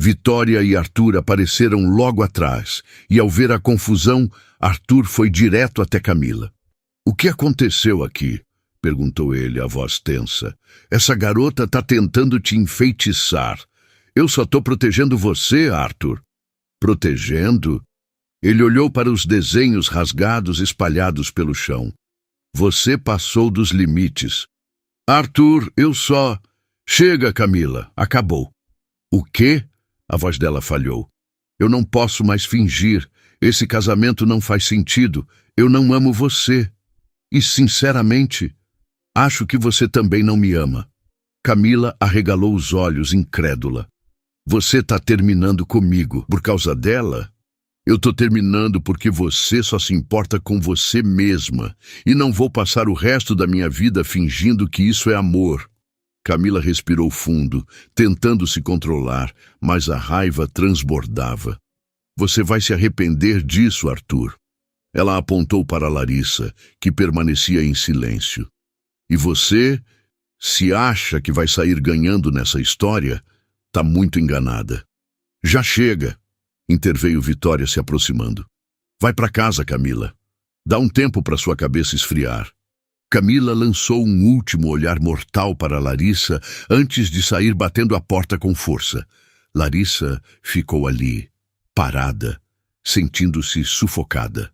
Vitória e Arthur apareceram logo atrás, e ao ver a confusão, Arthur foi direto até Camila. "O que aconteceu aqui?" perguntou ele, a voz tensa. "Essa garota tá tentando te enfeitiçar. Eu só tô protegendo você, Arthur." "Protegendo?" Ele olhou para os desenhos rasgados espalhados pelo chão. "Você passou dos limites." "Arthur, eu só..." "Chega, Camila, acabou." "O quê?" A voz dela falhou. "Eu não posso mais fingir. Esse casamento não faz sentido. Eu não amo você. E, sinceramente, acho que você também não me ama." Camila arregalou os olhos, incrédula. "Você tá terminando comigo por causa dela?" "Eu tô terminando porque você só se importa com você mesma. E não vou passar o resto da minha vida fingindo que isso é amor." Camila respirou fundo, tentando se controlar, mas a raiva transbordava. "Você vai se arrepender disso, Arthur." Ela apontou para Larissa, que permanecia em silêncio. "E você, se acha que vai sair ganhando nessa história, tá muito enganada." "Já chega!" interveio Vitória, se aproximando. "Vai para casa, Camila. Dá um tempo para sua cabeça esfriar." Camila lançou um último olhar mortal para Larissa antes de sair batendo a porta com força. Larissa ficou ali, parada, sentindo-se sufocada.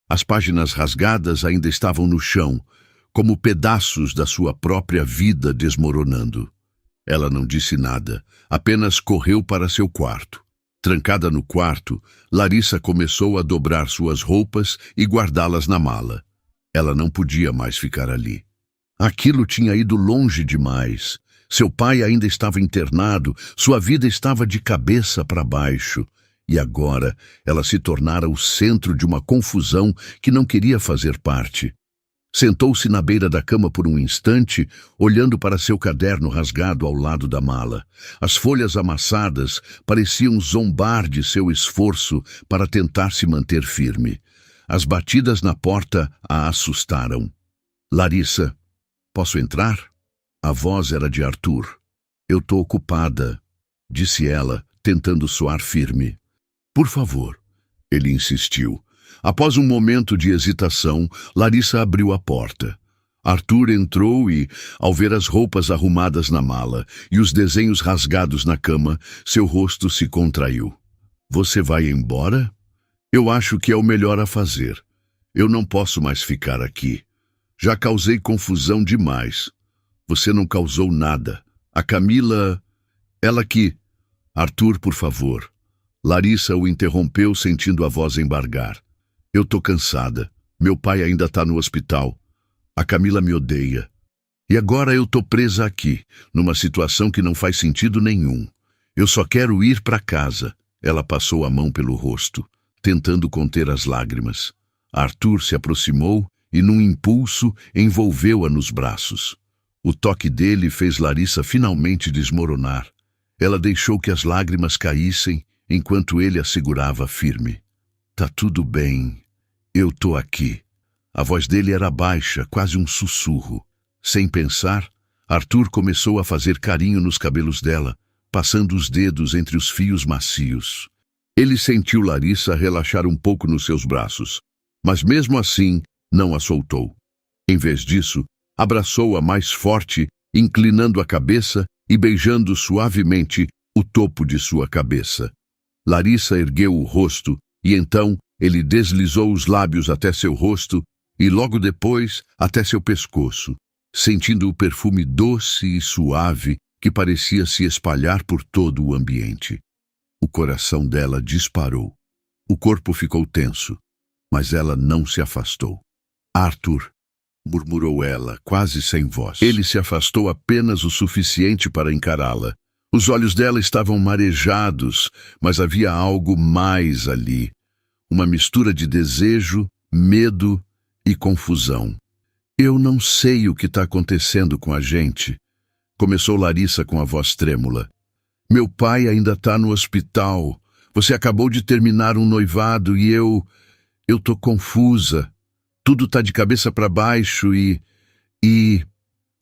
As páginas rasgadas ainda estavam no chão, como pedaços da sua própria vida desmoronando. Ela não disse nada, apenas correu para seu quarto. Trancada no quarto, Larissa começou a dobrar suas roupas e guardá-las na mala. Ela não podia mais ficar ali. Aquilo tinha ido longe demais. Seu pai ainda estava internado, sua vida estava de cabeça para baixo. E agora ela se tornara o centro de uma confusão que não queria fazer parte. Sentou-se na beira da cama por um instante, olhando para seu caderno rasgado ao lado da mala. As folhas amassadas pareciam zombar de seu esforço para tentar se manter firme. As batidas na porta a assustaram. "Larissa, posso entrar?" A voz era de Arthur. "Eu tô ocupada", disse ela, tentando soar firme. "Por favor", ele insistiu. Após um momento de hesitação, Larissa abriu a porta. Arthur entrou e, ao ver as roupas arrumadas na mala e os desenhos rasgados na cama, seu rosto se contraiu. "Você vai embora?" "Eu acho que é o melhor a fazer. Eu não posso mais ficar aqui. Já causei confusão demais." "Você não causou nada. A Camila... ela que..." "Arthur, por favor." Larissa o interrompeu, sentindo a voz embargar. "Eu tô cansada. Meu pai ainda tá no hospital. A Camila me odeia. E agora eu tô presa aqui, numa situação que não faz sentido nenhum. Eu só quero ir para casa." Ela passou a mão pelo rosto, tentando conter as lágrimas. Arthur se aproximou e, num impulso, envolveu-a nos braços. O toque dele fez Larissa finalmente desmoronar. Ela deixou que as lágrimas caíssem enquanto ele a segurava firme. "Tá tudo bem. Eu tô aqui." A voz dele era baixa, quase um sussurro. Sem pensar, Arthur começou a fazer carinho nos cabelos dela, passando os dedos entre os fios macios. Ele sentiu Larissa relaxar um pouco nos seus braços, mas mesmo assim não a soltou. Em vez disso, abraçou-a mais forte, inclinando a cabeça e beijando suavemente o topo de sua cabeça. Larissa ergueu o rosto e então ele deslizou os lábios até seu rosto e logo depois até seu pescoço, sentindo o perfume doce e suave que parecia se espalhar por todo o ambiente. O coração dela disparou. O corpo ficou tenso, mas ela não se afastou. "Arthur, murmurou ela, quase sem voz. Ele se afastou apenas o suficiente para encará-la. Os olhos dela estavam marejados, mas havia algo mais ali. Uma mistura de desejo, medo e confusão. Eu não sei o que está acontecendo com a gente, começou Larissa com a voz trêmula. Meu pai ainda está no hospital. Você acabou de terminar um noivado e eu tô confusa. Tudo está de cabeça para baixo e...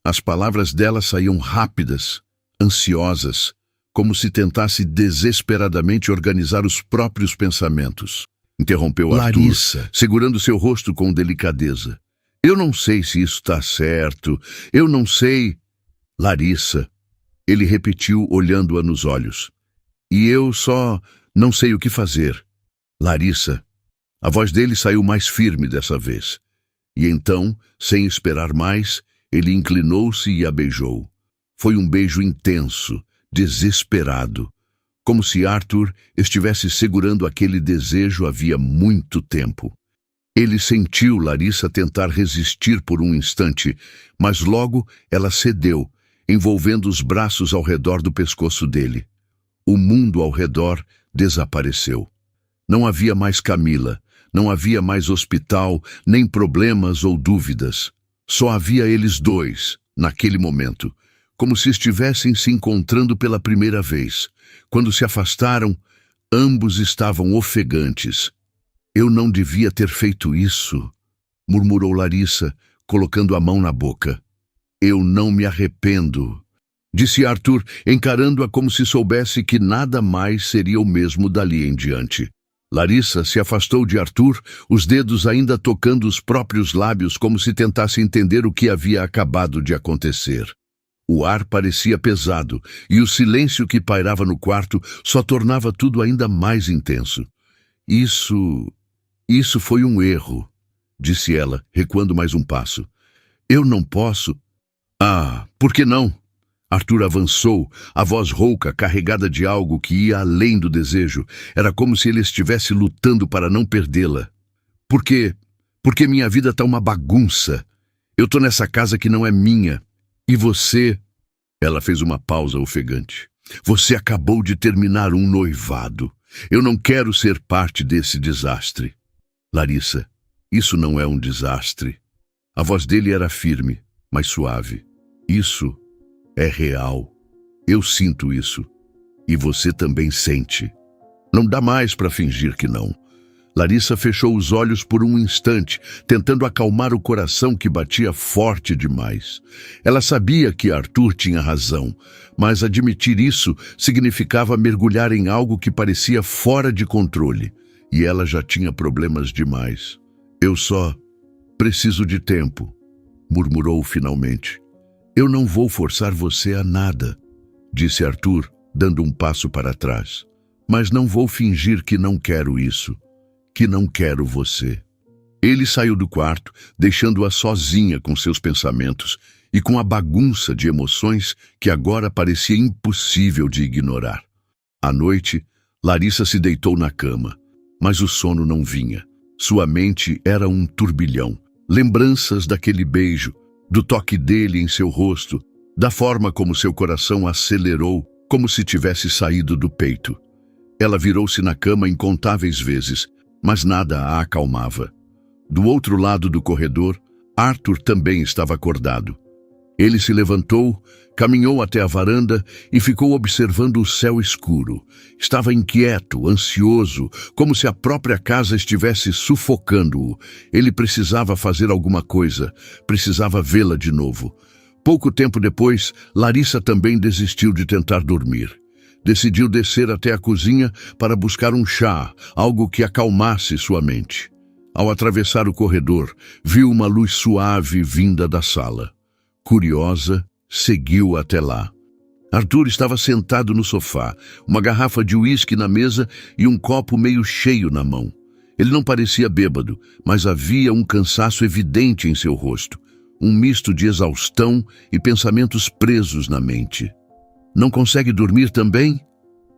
As palavras dela saíam rápidas, ansiosas, como se tentasse desesperadamente organizar os próprios pensamentos. Interrompeu Arthur, Larissa, segurando seu rosto com delicadeza. Eu não sei se isso está certo. Eu não sei... Larissa, ele repetiu olhando-a nos olhos. E eu só não sei o que fazer. Larissa, a voz dele saiu mais firme dessa vez. E então, sem esperar mais, ele inclinou-se e a beijou. Foi um beijo intenso, desesperado, como se Arthur estivesse segurando aquele desejo havia muito tempo. Ele sentiu Larissa tentar resistir por um instante, mas logo ela cedeu, envolvendo os braços ao redor do pescoço dele. O mundo ao redor desapareceu. Não havia mais Camila, não havia mais hospital, nem problemas ou dúvidas. Só havia eles dois, naquele momento, como se estivessem se encontrando pela primeira vez. Quando se afastaram, ambos estavam ofegantes. Eu não devia ter feito isso, murmurou Larissa, colocando a mão na boca. Eu não me arrependo, disse Arthur, encarando-a como se soubesse que nada mais seria o mesmo dali em diante. Larissa se afastou de Arthur, os dedos ainda tocando os próprios lábios como se tentasse entender o que havia acabado de acontecer. O ar parecia pesado e o silêncio que pairava no quarto só tornava tudo ainda mais intenso. Isso foi um erro, disse ela, recuando mais um passo. Eu não posso... Ah, por que não? Arthur avançou, a voz rouca, carregada de algo que ia além do desejo. Era como se ele estivesse lutando para não perdê-la. Por quê? Porque minha vida está uma bagunça. Eu tô nessa casa que não é minha. E você... Ela fez uma pausa ofegante. Você acabou de terminar um noivado. Eu não quero ser parte desse desastre. Larissa, isso não é um desastre. A voz dele era firme, mas suave. Isso é real. Eu sinto isso. E você também sente. Não dá mais para fingir que não. Larissa fechou os olhos por um instante, tentando acalmar o coração que batia forte demais. Ela sabia que Arthur tinha razão, mas admitir isso significava mergulhar em algo que parecia fora de controle. E ela já tinha problemas demais. Eu só preciso de tempo, murmurou finalmente. Eu não vou forçar você a nada, disse Arthur, dando um passo para trás. Mas não vou fingir que não quero isso, que não quero você. Ele saiu do quarto, deixando-a sozinha com seus pensamentos e com a bagunça de emoções que agora parecia impossível de ignorar. À noite, Larissa se deitou na cama, mas o sono não vinha. Sua mente era um turbilhão. Lembranças daquele beijo, do toque dele em seu rosto, da forma como seu coração acelerou, como se tivesse saído do peito. Ela virou-se na cama incontáveis vezes, mas nada a acalmava. Do outro lado do corredor, Arthur também estava acordado. Ele se levantou, caminhou até a varanda e ficou observando o céu escuro. Estava inquieto, ansioso, como se a própria casa estivesse sufocando-o. Ele precisava fazer alguma coisa, precisava vê-la de novo. Pouco tempo depois, Larissa também desistiu de tentar dormir. Decidiu descer até a cozinha para buscar um chá, algo que acalmasse sua mente. Ao atravessar o corredor, viu uma luz suave vinda da sala. Curiosa, seguiu até lá. Arthur estava sentado no sofá, uma garrafa de uísque na mesa e um copo meio cheio na mão. Ele não parecia bêbado, mas havia um cansaço evidente em seu rosto, um misto de exaustão e pensamentos presos na mente. Não consegue dormir também?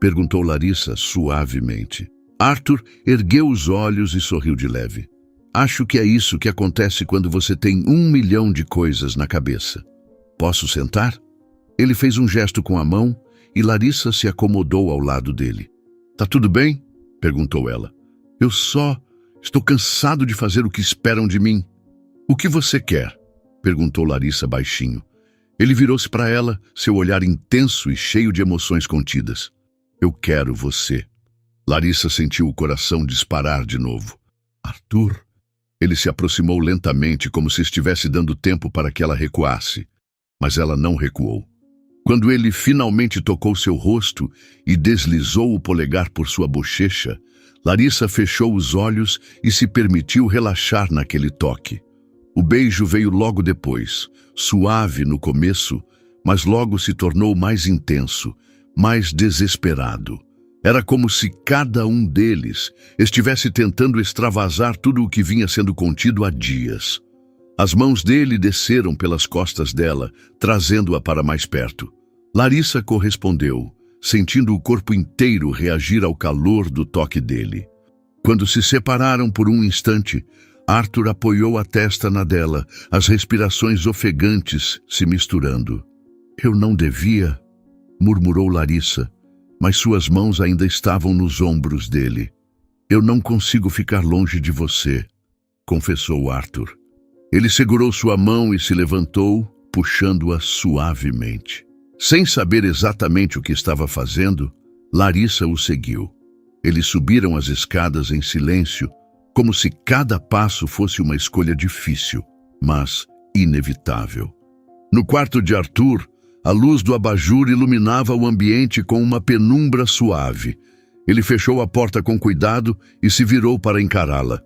Perguntou Larissa suavemente. Arthur ergueu os olhos e sorriu de leve. Acho que é isso que acontece quando você tem 1 milhão de coisas na cabeça. Posso sentar? Ele fez um gesto com a mão e Larissa se acomodou ao lado dele. Tá tudo bem? Perguntou ela. Eu só estou cansado de fazer o que esperam de mim. O que você quer? Perguntou Larissa baixinho. Ele virou-se para ela, seu olhar intenso e cheio de emoções contidas. Eu quero você. Larissa sentiu o coração disparar de novo. Arthur? Ele se aproximou lentamente, como se estivesse dando tempo para que ela recuasse. Mas ela não recuou. Quando ele finalmente tocou seu rosto e deslizou o polegar por sua bochecha, Larissa fechou os olhos e se permitiu relaxar naquele toque. O beijo veio logo depois, suave no começo, mas logo se tornou mais intenso, mais desesperado. Era como se cada um deles estivesse tentando extravasar tudo o que vinha sendo contido há dias. As mãos dele desceram pelas costas dela, trazendo-a para mais perto. Larissa correspondeu, sentindo o corpo inteiro reagir ao calor do toque dele. Quando se separaram por um instante, Arthur apoiou a testa na dela, as respirações ofegantes se misturando. Eu não devia, murmurou Larissa, mas suas mãos ainda estavam nos ombros dele. Eu não consigo ficar longe de você, confessou Arthur. Ele segurou sua mão e se levantou, puxando-a suavemente. Sem saber exatamente o que estava fazendo, Larissa o seguiu. Eles subiram as escadas em silêncio, como se cada passo fosse uma escolha difícil, mas inevitável. No quarto de Arthur, a luz do abajur iluminava o ambiente com uma penumbra suave. Ele fechou a porta com cuidado e se virou para encará-la.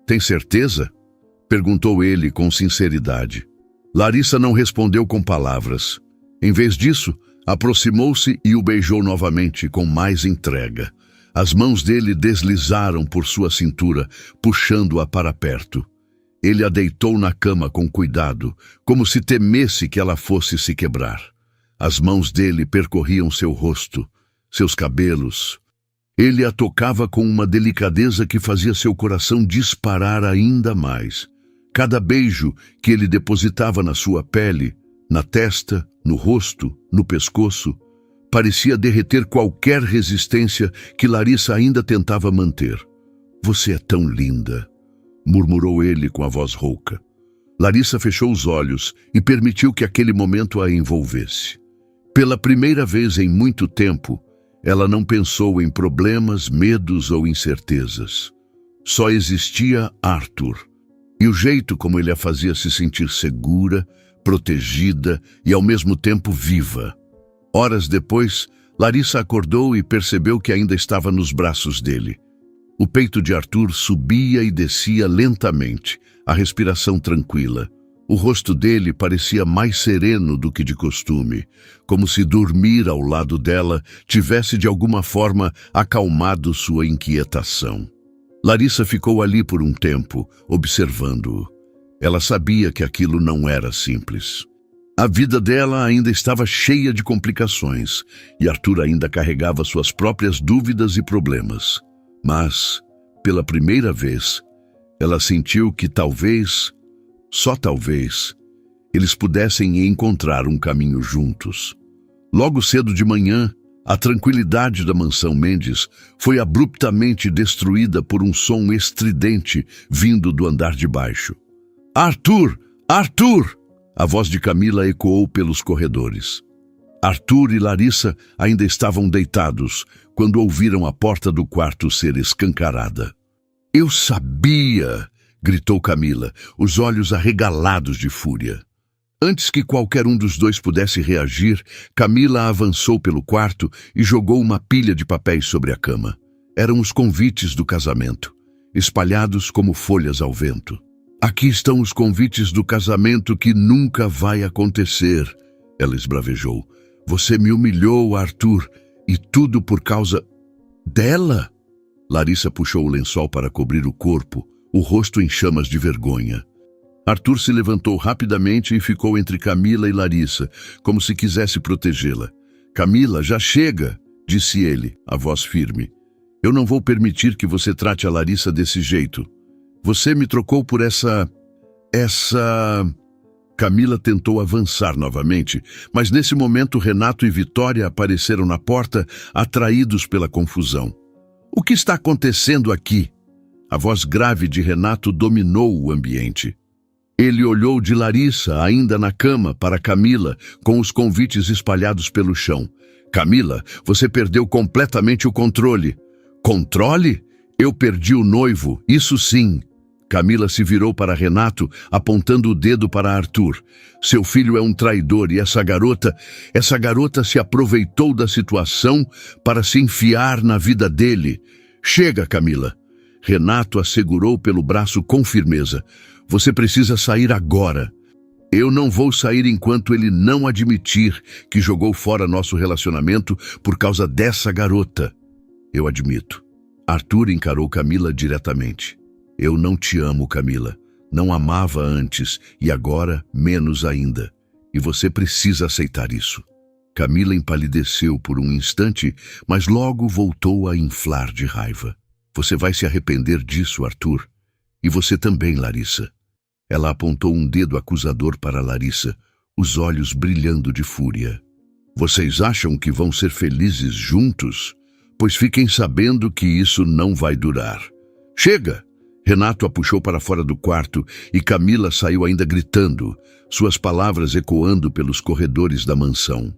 Tem certeza? Perguntou ele com sinceridade. Larissa não respondeu com palavras. Em vez disso, aproximou-se e o beijou novamente com mais entrega. As mãos dele deslizaram por sua cintura, puxando-a para perto. Ele a deitou na cama com cuidado, como se temesse que ela fosse se quebrar. As mãos dele percorriam seu rosto, seus cabelos. Ele a tocava com uma delicadeza que fazia seu coração disparar ainda mais. Cada beijo que ele depositava na sua pele, na testa, no rosto, no pescoço, parecia derreter qualquer resistência que Larissa ainda tentava manter. Você é tão linda, murmurou ele com a voz rouca. Larissa fechou os olhos e permitiu que aquele momento a envolvesse. Pela primeira vez em muito tempo, ela não pensou em problemas, medos ou incertezas. Só existia Arthur. E o jeito como ele a fazia se sentir segura, protegida e ao mesmo tempo viva. Horas depois, Larissa acordou e percebeu que ainda estava nos braços dele. O peito de Arthur subia e descia lentamente, a respiração tranquila. O rosto dele parecia mais sereno do que de costume, como se dormir ao lado dela tivesse de alguma forma acalmado sua inquietação. Larissa ficou ali por um tempo, observando-o. Ela sabia que aquilo não era simples. A vida dela ainda estava cheia de complicações, e Arthur ainda carregava suas próprias dúvidas e problemas. Mas, pela primeira vez, ela sentiu que talvez, só talvez, eles pudessem encontrar um caminho juntos. Logo cedo de manhã, a tranquilidade da mansão Mendes foi abruptamente destruída por um som estridente vindo do andar de baixo. Arthur! Arthur! A voz de Camila ecoou pelos corredores. Arthur e Larissa ainda estavam deitados quando ouviram a porta do quarto ser escancarada. Eu sabia! Gritou Camila, os olhos arregalados de fúria. Antes que qualquer um dos dois pudesse reagir, Camila avançou pelo quarto e jogou uma pilha de papéis sobre a cama. Eram os convites do casamento, espalhados como folhas ao vento. Aqui estão os convites do casamento que nunca vai acontecer, ela esbravejou. Você me humilhou, Arthur, e tudo por causa dela? Larissa puxou o lençol para cobrir o corpo, o rosto em chamas de vergonha. Arthur se levantou rapidamente e ficou entre Camila e Larissa, como se quisesse protegê-la. Camila, já chega, disse ele, a voz firme. Eu não vou permitir que você trate a Larissa desse jeito. Você me trocou por essa... Camila tentou avançar novamente, mas nesse momento Renato e Vitória apareceram na porta, atraídos pela confusão. O que está acontecendo aqui? A voz grave de Renato dominou o ambiente. Ele olhou de Larissa, ainda na cama, para Camila, com os convites espalhados pelo chão. Camila, você perdeu completamente o controle. Controle? Eu perdi o noivo, isso sim. Camila se virou para Renato, apontando o dedo para Arthur. Seu filho é um traidor e essa garota se aproveitou da situação para se enfiar na vida dele. Chega, Camila. Renato a segurou pelo braço com firmeza. Você precisa sair agora. Eu não vou sair enquanto ele não admitir que jogou fora nosso relacionamento por causa dessa garota. Eu admito. Arthur encarou Camila diretamente. Eu não te amo, Camila. Não amava antes e agora menos ainda. E você precisa aceitar isso. Camila empalideceu por um instante, mas logo voltou a inflar de raiva. Você vai se arrepender disso, Arthur. E você também, Larissa. Ela apontou um dedo acusador para Larissa, os olhos brilhando de fúria. Vocês acham que vão ser felizes juntos? Pois fiquem sabendo que isso não vai durar. Chega! Renato a puxou para fora do quarto e Camila saiu ainda gritando, suas palavras ecoando pelos corredores da mansão.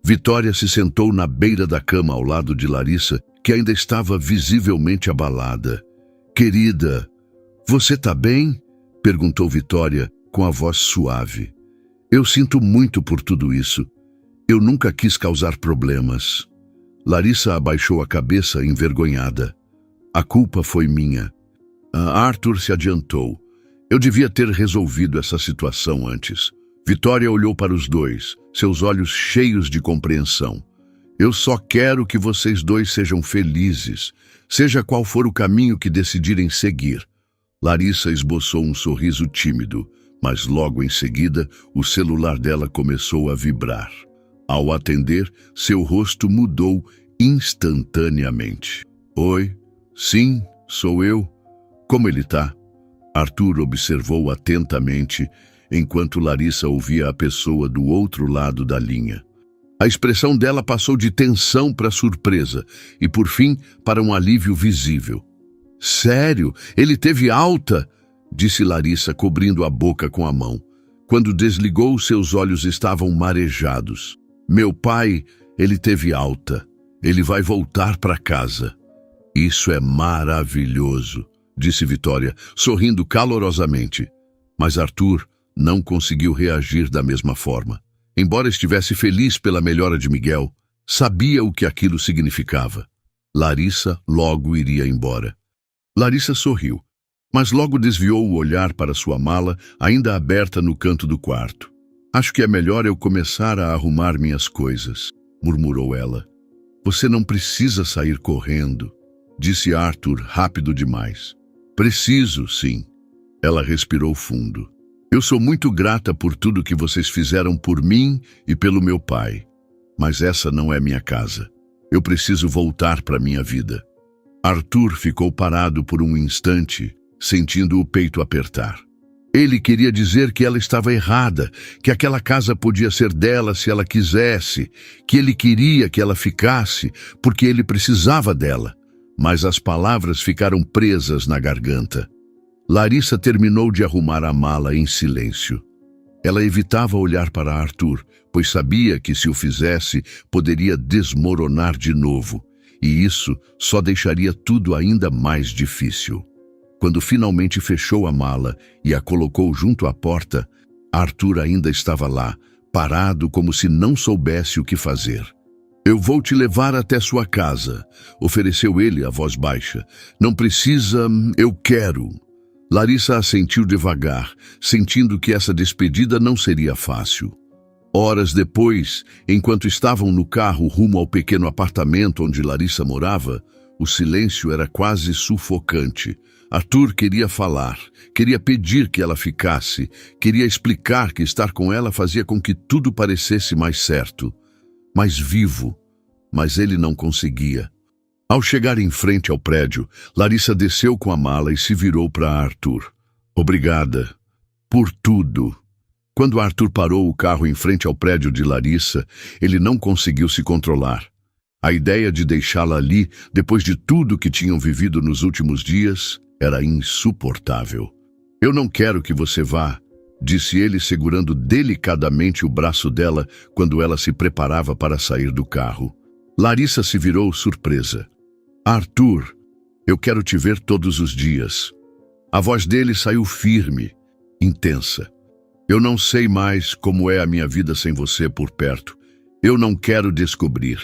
Vitória se sentou na beira da cama ao lado de Larissa, que ainda estava visivelmente abalada. Querida, você tá bem? Perguntou Vitória com a voz suave. Eu sinto muito por tudo isso. Eu nunca quis causar problemas. Larissa abaixou a cabeça envergonhada. A culpa foi minha. Arthur se adiantou. Eu devia ter resolvido essa situação antes. Vitória olhou para os dois, seus olhos cheios de compreensão. Eu só quero que vocês dois sejam felizes, seja qual for o caminho que decidirem seguir. Larissa esboçou um sorriso tímido, mas logo em seguida o celular dela começou a vibrar. Ao atender, seu rosto mudou instantaneamente. Oi? Sim, sou eu. Como ele tá? Arthur observou atentamente, enquanto Larissa ouvia a pessoa do outro lado da linha. A expressão dela passou de tensão para surpresa e, por fim, para um alívio visível. Sério? Ele teve alta? Disse Larissa, cobrindo a boca com a mão. Quando desligou, seus olhos estavam marejados. Meu pai, ele teve alta. Ele vai voltar para casa. Isso é maravilhoso, disse Vitória, sorrindo calorosamente. Mas Arthur não conseguiu reagir da mesma forma. Embora estivesse feliz pela melhora de Miguel, sabia o que aquilo significava. Larissa logo iria embora. Larissa sorriu, mas logo desviou o olhar para sua mala, ainda aberta no canto do quarto. Acho que é melhor eu começar a arrumar minhas coisas, murmurou ela. Você não precisa sair correndo, disse Arthur rápido demais. Preciso, sim. Ela respirou fundo. Eu sou muito grata por tudo que vocês fizeram por mim e pelo meu pai. Mas essa não é minha casa. Eu preciso voltar para minha vida. Arthur ficou parado por um instante, sentindo o peito apertar. Ele queria dizer que ela estava errada, que aquela casa podia ser dela se ela quisesse, que ele queria que ela ficasse, porque ele precisava dela. Mas as palavras ficaram presas na garganta. Larissa terminou de arrumar a mala em silêncio. Ela evitava olhar para Arthur, pois sabia que se o fizesse, poderia desmoronar de novo, e isso só deixaria tudo ainda mais difícil. Quando finalmente fechou a mala e a colocou junto à porta, Arthur ainda estava lá, parado como se não soubesse o que fazer. Eu vou te levar até sua casa, ofereceu ele a voz baixa. Não precisa, eu quero. Larissa assentiu devagar, sentindo que essa despedida não seria fácil. Horas depois, enquanto estavam no carro rumo ao pequeno apartamento onde Larissa morava, o silêncio era quase sufocante. Arthur queria falar, queria pedir que ela ficasse, queria explicar que estar com ela fazia com que tudo parecesse mais certo, mais vivo, mas ele não conseguia. Ao chegar em frente ao prédio, Larissa desceu com a mala e se virou para Arthur. Obrigada por tudo. Quando Arthur parou o carro em frente ao prédio de Larissa, ele não conseguiu se controlar. A ideia de deixá-la ali, depois de tudo que tinham vivido nos últimos dias, era insuportável. Eu não quero que você vá, disse ele segurando delicadamente o braço dela quando ela se preparava para sair do carro. Larissa se virou surpresa. Arthur, eu quero te ver todos os dias. A voz dele saiu firme, intensa. Eu não sei mais como é a minha vida sem você por perto. Eu não quero descobrir.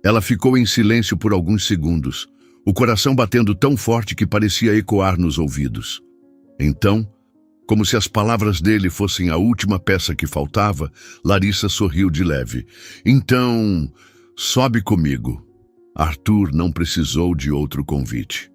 Ela ficou em silêncio por alguns segundos, o coração batendo tão forte que parecia ecoar nos ouvidos. Então, como se as palavras dele fossem a última peça que faltava, Larissa sorriu de leve. Então, sobe comigo. Arthur não precisou de outro convite.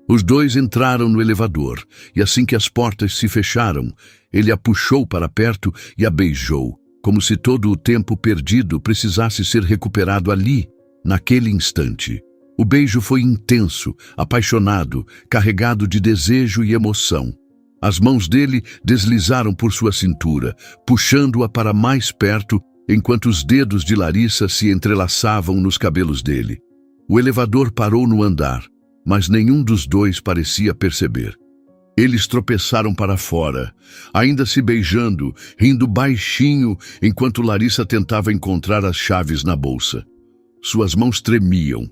Os dois entraram no elevador, e assim que as portas se fecharam, ele a puxou para perto e a beijou, como se todo o tempo perdido precisasse ser recuperado ali, naquele instante. O beijo foi intenso, apaixonado, carregado de desejo e emoção. As mãos dele deslizaram por sua cintura, puxando-a para mais perto, enquanto os dedos de Larissa se entrelaçavam nos cabelos dele. O elevador parou no andar, mas nenhum dos dois parecia perceber. Eles tropeçaram para fora, ainda se beijando, rindo baixinho, enquanto Larissa tentava encontrar as chaves na bolsa. Suas mãos tremiam,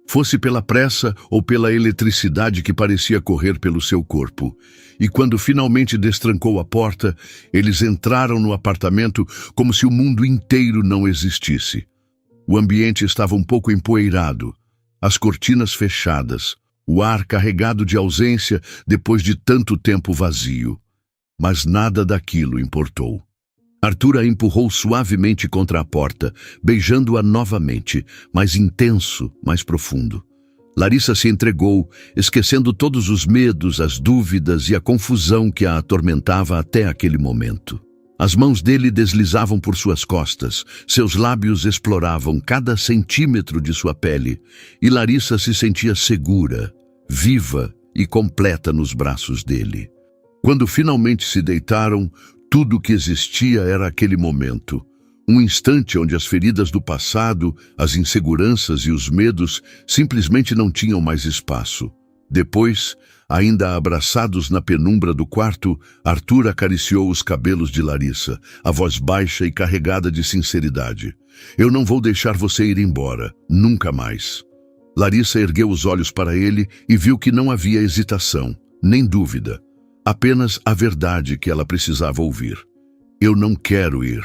fosse pela pressa ou pela eletricidade que parecia correr pelo seu corpo. E quando finalmente destrancou a porta, eles entraram no apartamento como se o mundo inteiro não existisse. O ambiente estava um pouco empoeirado, as cortinas fechadas, o ar carregado de ausência depois de tanto tempo vazio. Mas nada daquilo importou. Arthur a empurrou suavemente contra a porta, beijando-a novamente, mais intenso, mais profundo. Larissa se entregou, esquecendo todos os medos, as dúvidas e a confusão que a atormentava até aquele momento. As mãos dele deslizavam por suas costas, seus lábios exploravam cada centímetro de sua pele, e Larissa se sentia segura, viva e completa nos braços dele. Quando finalmente se deitaram, tudo o que existia era aquele momento. Um instante onde as feridas do passado, as inseguranças e os medos simplesmente não tinham mais espaço. Depois, ainda abraçados na penumbra do quarto, Arthur acariciou os cabelos de Larissa, a voz baixa e carregada de sinceridade. Eu não vou deixar você ir embora, nunca mais. Larissa ergueu os olhos para ele e viu que não havia hesitação, nem dúvida. Apenas a verdade que ela precisava ouvir. Eu não quero ir,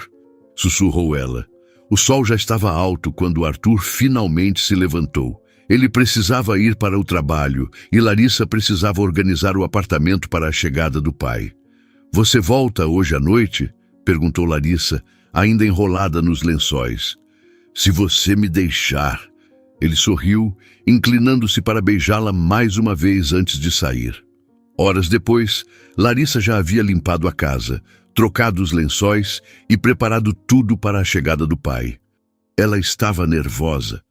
sussurrou ela. O sol já estava alto quando Arthur finalmente se levantou. Ele precisava ir para o trabalho e Larissa precisava organizar o apartamento para a chegada do pai. Você volta hoje à noite? Perguntou Larissa, ainda enrolada nos lençóis. Se você me deixar. Ele sorriu, inclinando-se para beijá-la mais uma vez antes de sair. Horas depois, Larissa já havia limpado a casa, trocado os lençóis e preparado tudo para a chegada do pai. Ela estava nervosa,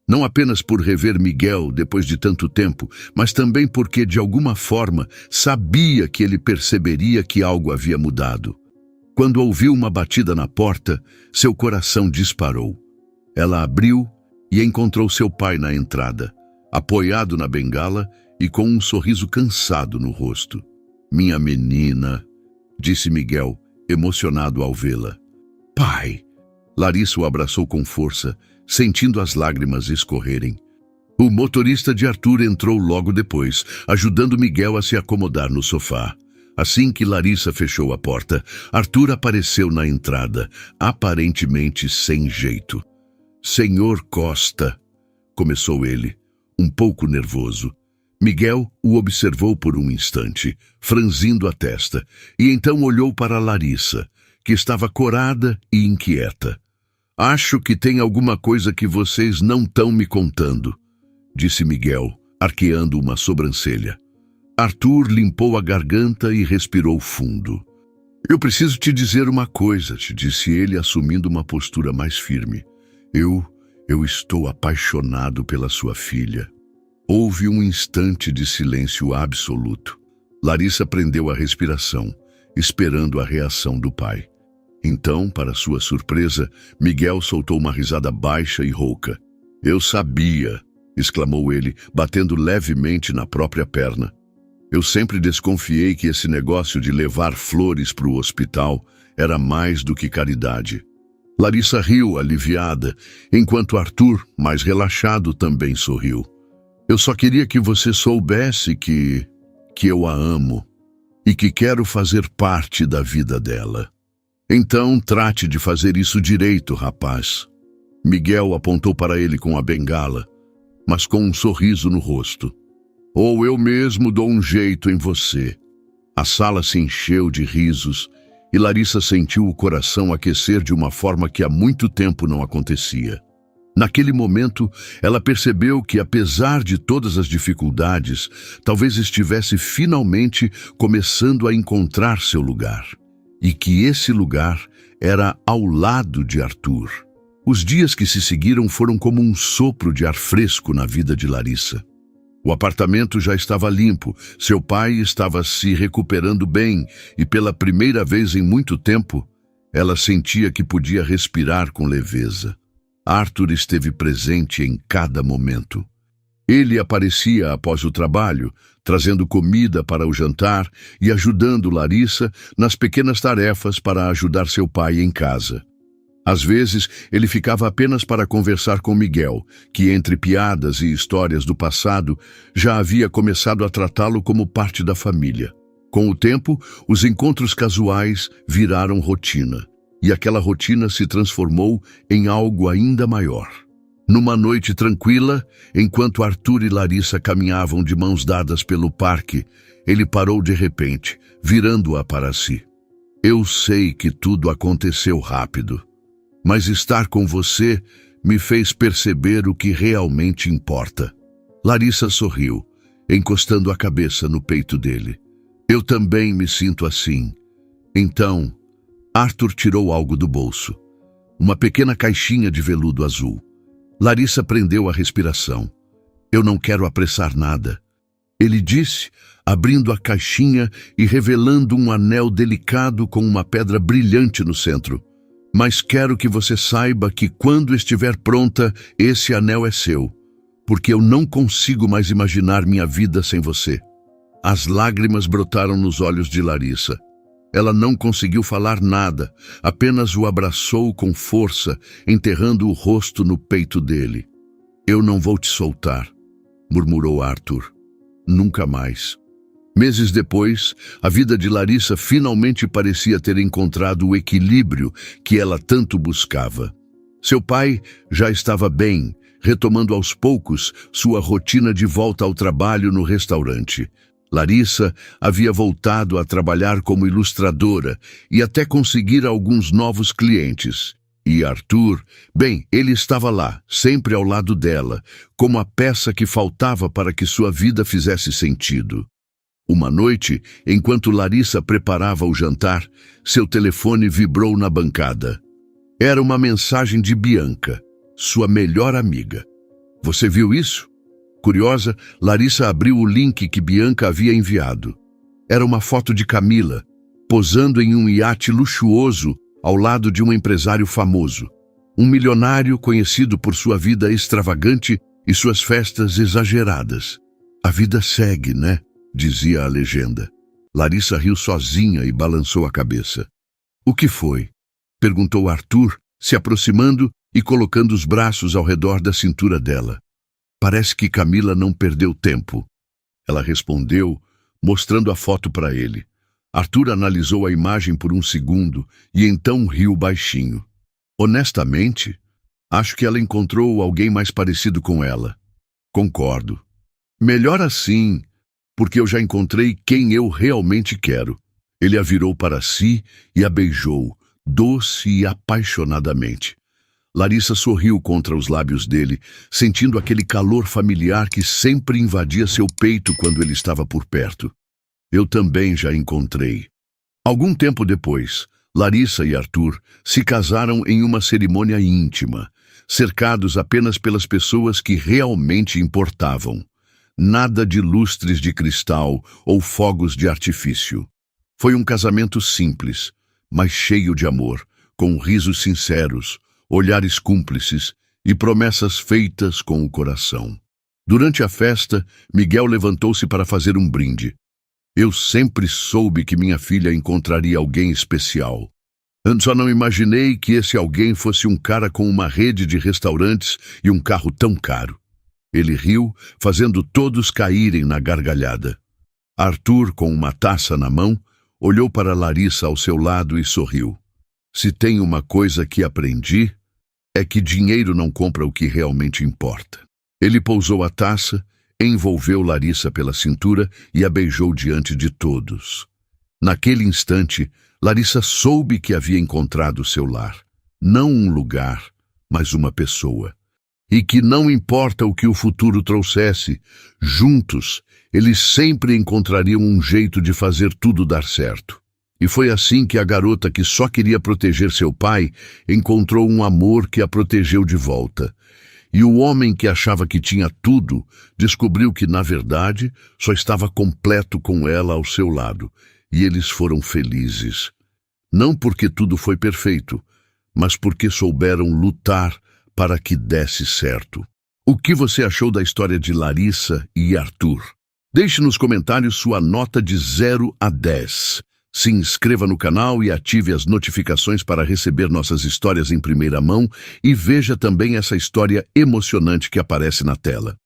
não apenas por rever Miguel depois de tanto tempo, mas também porque, de alguma forma, sabia que ele perceberia que algo havia mudado. Quando ouviu uma batida na porta, seu coração disparou. Ela abriu e encontrou seu pai na entrada, apoiado na bengala e com um sorriso cansado no rosto. Minha menina, disse Miguel, emocionado ao vê-la. Pai! Larissa o abraçou com força, sentindo as lágrimas escorrerem. O motorista de Arthur entrou logo depois, ajudando Miguel a se acomodar no sofá. Assim que Larissa fechou a porta, Arthur apareceu na entrada, aparentemente sem jeito. Senhor Costa, começou ele, um pouco nervoso. Miguel o observou por um instante, franzindo a testa, e então olhou para Larissa, que estava corada e inquieta. Acho que tem alguma coisa que vocês não estão me contando, disse Miguel, arqueando uma sobrancelha. Arthur limpou a garganta e respirou fundo. Eu preciso te dizer uma coisa, disse ele, assumindo uma postura mais firme. Eu estou apaixonado pela sua filha. Houve um instante de silêncio absoluto. Larissa prendeu a respiração, esperando a reação do pai. Então, para sua surpresa, Miguel soltou uma risada baixa e rouca. "Eu sabia!" exclamou ele, batendo levemente na própria perna. "Eu sempre desconfiei que esse negócio de levar flores para o hospital era mais do que caridade." Larissa riu, aliviada, enquanto Arthur, mais relaxado, também sorriu. "Eu só queria que você soubesse que eu a amo e que quero fazer parte da vida dela. Então trate de fazer isso direito, rapaz." Miguel apontou para ele com a bengala, mas com um sorriso no rosto. "Ou eu mesmo dou um jeito em você." A sala se encheu de risos e Larissa sentiu o coração aquecer de uma forma que há muito tempo não acontecia. Naquele momento, ela percebeu que, apesar de todas as dificuldades, talvez estivesse finalmente começando a encontrar seu lugar. E que esse lugar era ao lado de Arthur. Os dias que se seguiram foram como um sopro de ar fresco na vida de Larissa. O apartamento já estava limpo, seu pai estava se recuperando bem e, pela primeira vez em muito tempo, ela sentia que podia respirar com leveza. Arthur esteve presente em cada momento. Ele aparecia após o trabalho, trazendo comida para o jantar e ajudando Larissa nas pequenas tarefas para ajudar seu pai em casa. Às vezes, ele ficava apenas para conversar com Miguel, que, entre piadas e histórias do passado, já havia começado a tratá-lo como parte da família. Com o tempo, os encontros casuais viraram rotina, e aquela rotina se transformou em algo ainda maior. Numa noite tranquila, enquanto Arthur e Larissa caminhavam de mãos dadas pelo parque, ele parou de repente, virando-a para si. "Eu sei que tudo aconteceu rápido, mas estar com você me fez perceber o que realmente importa." Larissa sorriu, encostando a cabeça no peito dele. "Eu também me sinto assim." Então, Arthur tirou algo do bolso. Uma pequena caixinha de veludo azul. Larissa prendeu a respiração. "Eu não quero apressar nada," ele disse, abrindo a caixinha e revelando um anel delicado com uma pedra brilhante no centro. "Mas quero que você saiba que quando estiver pronta, esse anel é seu, porque eu não consigo mais imaginar minha vida sem você." As lágrimas brotaram nos olhos de Larissa. Ela não conseguiu falar nada, apenas o abraçou com força, enterrando o rosto no peito dele. "Eu não vou te soltar," murmurou Arthur. "Nunca mais." Meses depois, a vida de Larissa finalmente parecia ter encontrado o equilíbrio que ela tanto buscava. Seu pai já estava bem, retomando aos poucos sua rotina de volta ao trabalho no restaurante. Larissa havia voltado a trabalhar como ilustradora e até conseguir alguns novos clientes. E Arthur, bem, ele estava lá, sempre ao lado dela, como a peça que faltava para que sua vida fizesse sentido. Uma noite, enquanto Larissa preparava o jantar, seu telefone vibrou na bancada. Era uma mensagem de Bianca, sua melhor amiga. "Você viu isso?" Curiosa, Larissa abriu o link que Bianca havia enviado. Era uma foto de Camila, posando em um iate luxuoso ao lado de um empresário famoso. Um milionário conhecido por sua vida extravagante e suas festas exageradas. "A vida segue, né?" dizia a legenda. Larissa riu sozinha e balançou a cabeça. "O que foi?" perguntou Arthur, se aproximando e colocando os braços ao redor da cintura dela. "Parece que Camila não perdeu tempo." Ela respondeu, mostrando a foto para ele. Arthur analisou a imagem por um segundo e então riu baixinho. "Honestamente, acho que ela encontrou alguém mais parecido com ela." "Concordo. Melhor assim, porque eu já encontrei quem eu realmente quero." Ele a virou para si e a beijou, doce e apaixonadamente. Larissa sorriu contra os lábios dele, sentindo aquele calor familiar que sempre invadia seu peito quando ele estava por perto. "Eu também já encontrei." Algum tempo depois, Larissa e Arthur se casaram em uma cerimônia íntima, cercados apenas pelas pessoas que realmente importavam. Nada de lustres de cristal ou fogos de artifício. Foi um casamento simples, mas cheio de amor, com risos sinceros, olhares cúmplices e promessas feitas com o coração. Durante a festa, Miguel levantou-se para fazer um brinde. Eu sempre soube que minha filha encontraria alguém especial. Eu só não imaginei que esse alguém fosse um cara com uma rede de restaurantes e um carro tão caro. Ele riu, fazendo todos caírem na gargalhada. Arthur, com uma taça na mão, olhou para Larissa ao seu lado e sorriu. Se tem uma coisa que aprendi, é que dinheiro não compra o que realmente importa. Ele pousou a taça, envolveu Larissa pela cintura e a beijou diante de todos. Naquele instante, Larissa soube que havia encontrado seu lar. Não um lugar, mas uma pessoa. E que não importa o que o futuro trouxesse, juntos, eles sempre encontrariam um jeito de fazer tudo dar certo. E foi assim que a garota que só queria proteger seu pai encontrou um amor que a protegeu de volta. E o homem que achava que tinha tudo descobriu que, na verdade, só estava completo com ela ao seu lado. E eles foram felizes. Não porque tudo foi perfeito, mas porque souberam lutar para que desse certo. O que você achou da história de Larissa e Arthur? Deixe nos comentários sua nota de 0 a 10. Se inscreva no canal e ative as notificações para receber nossas histórias em primeira mão e veja também essa história emocionante que aparece na tela.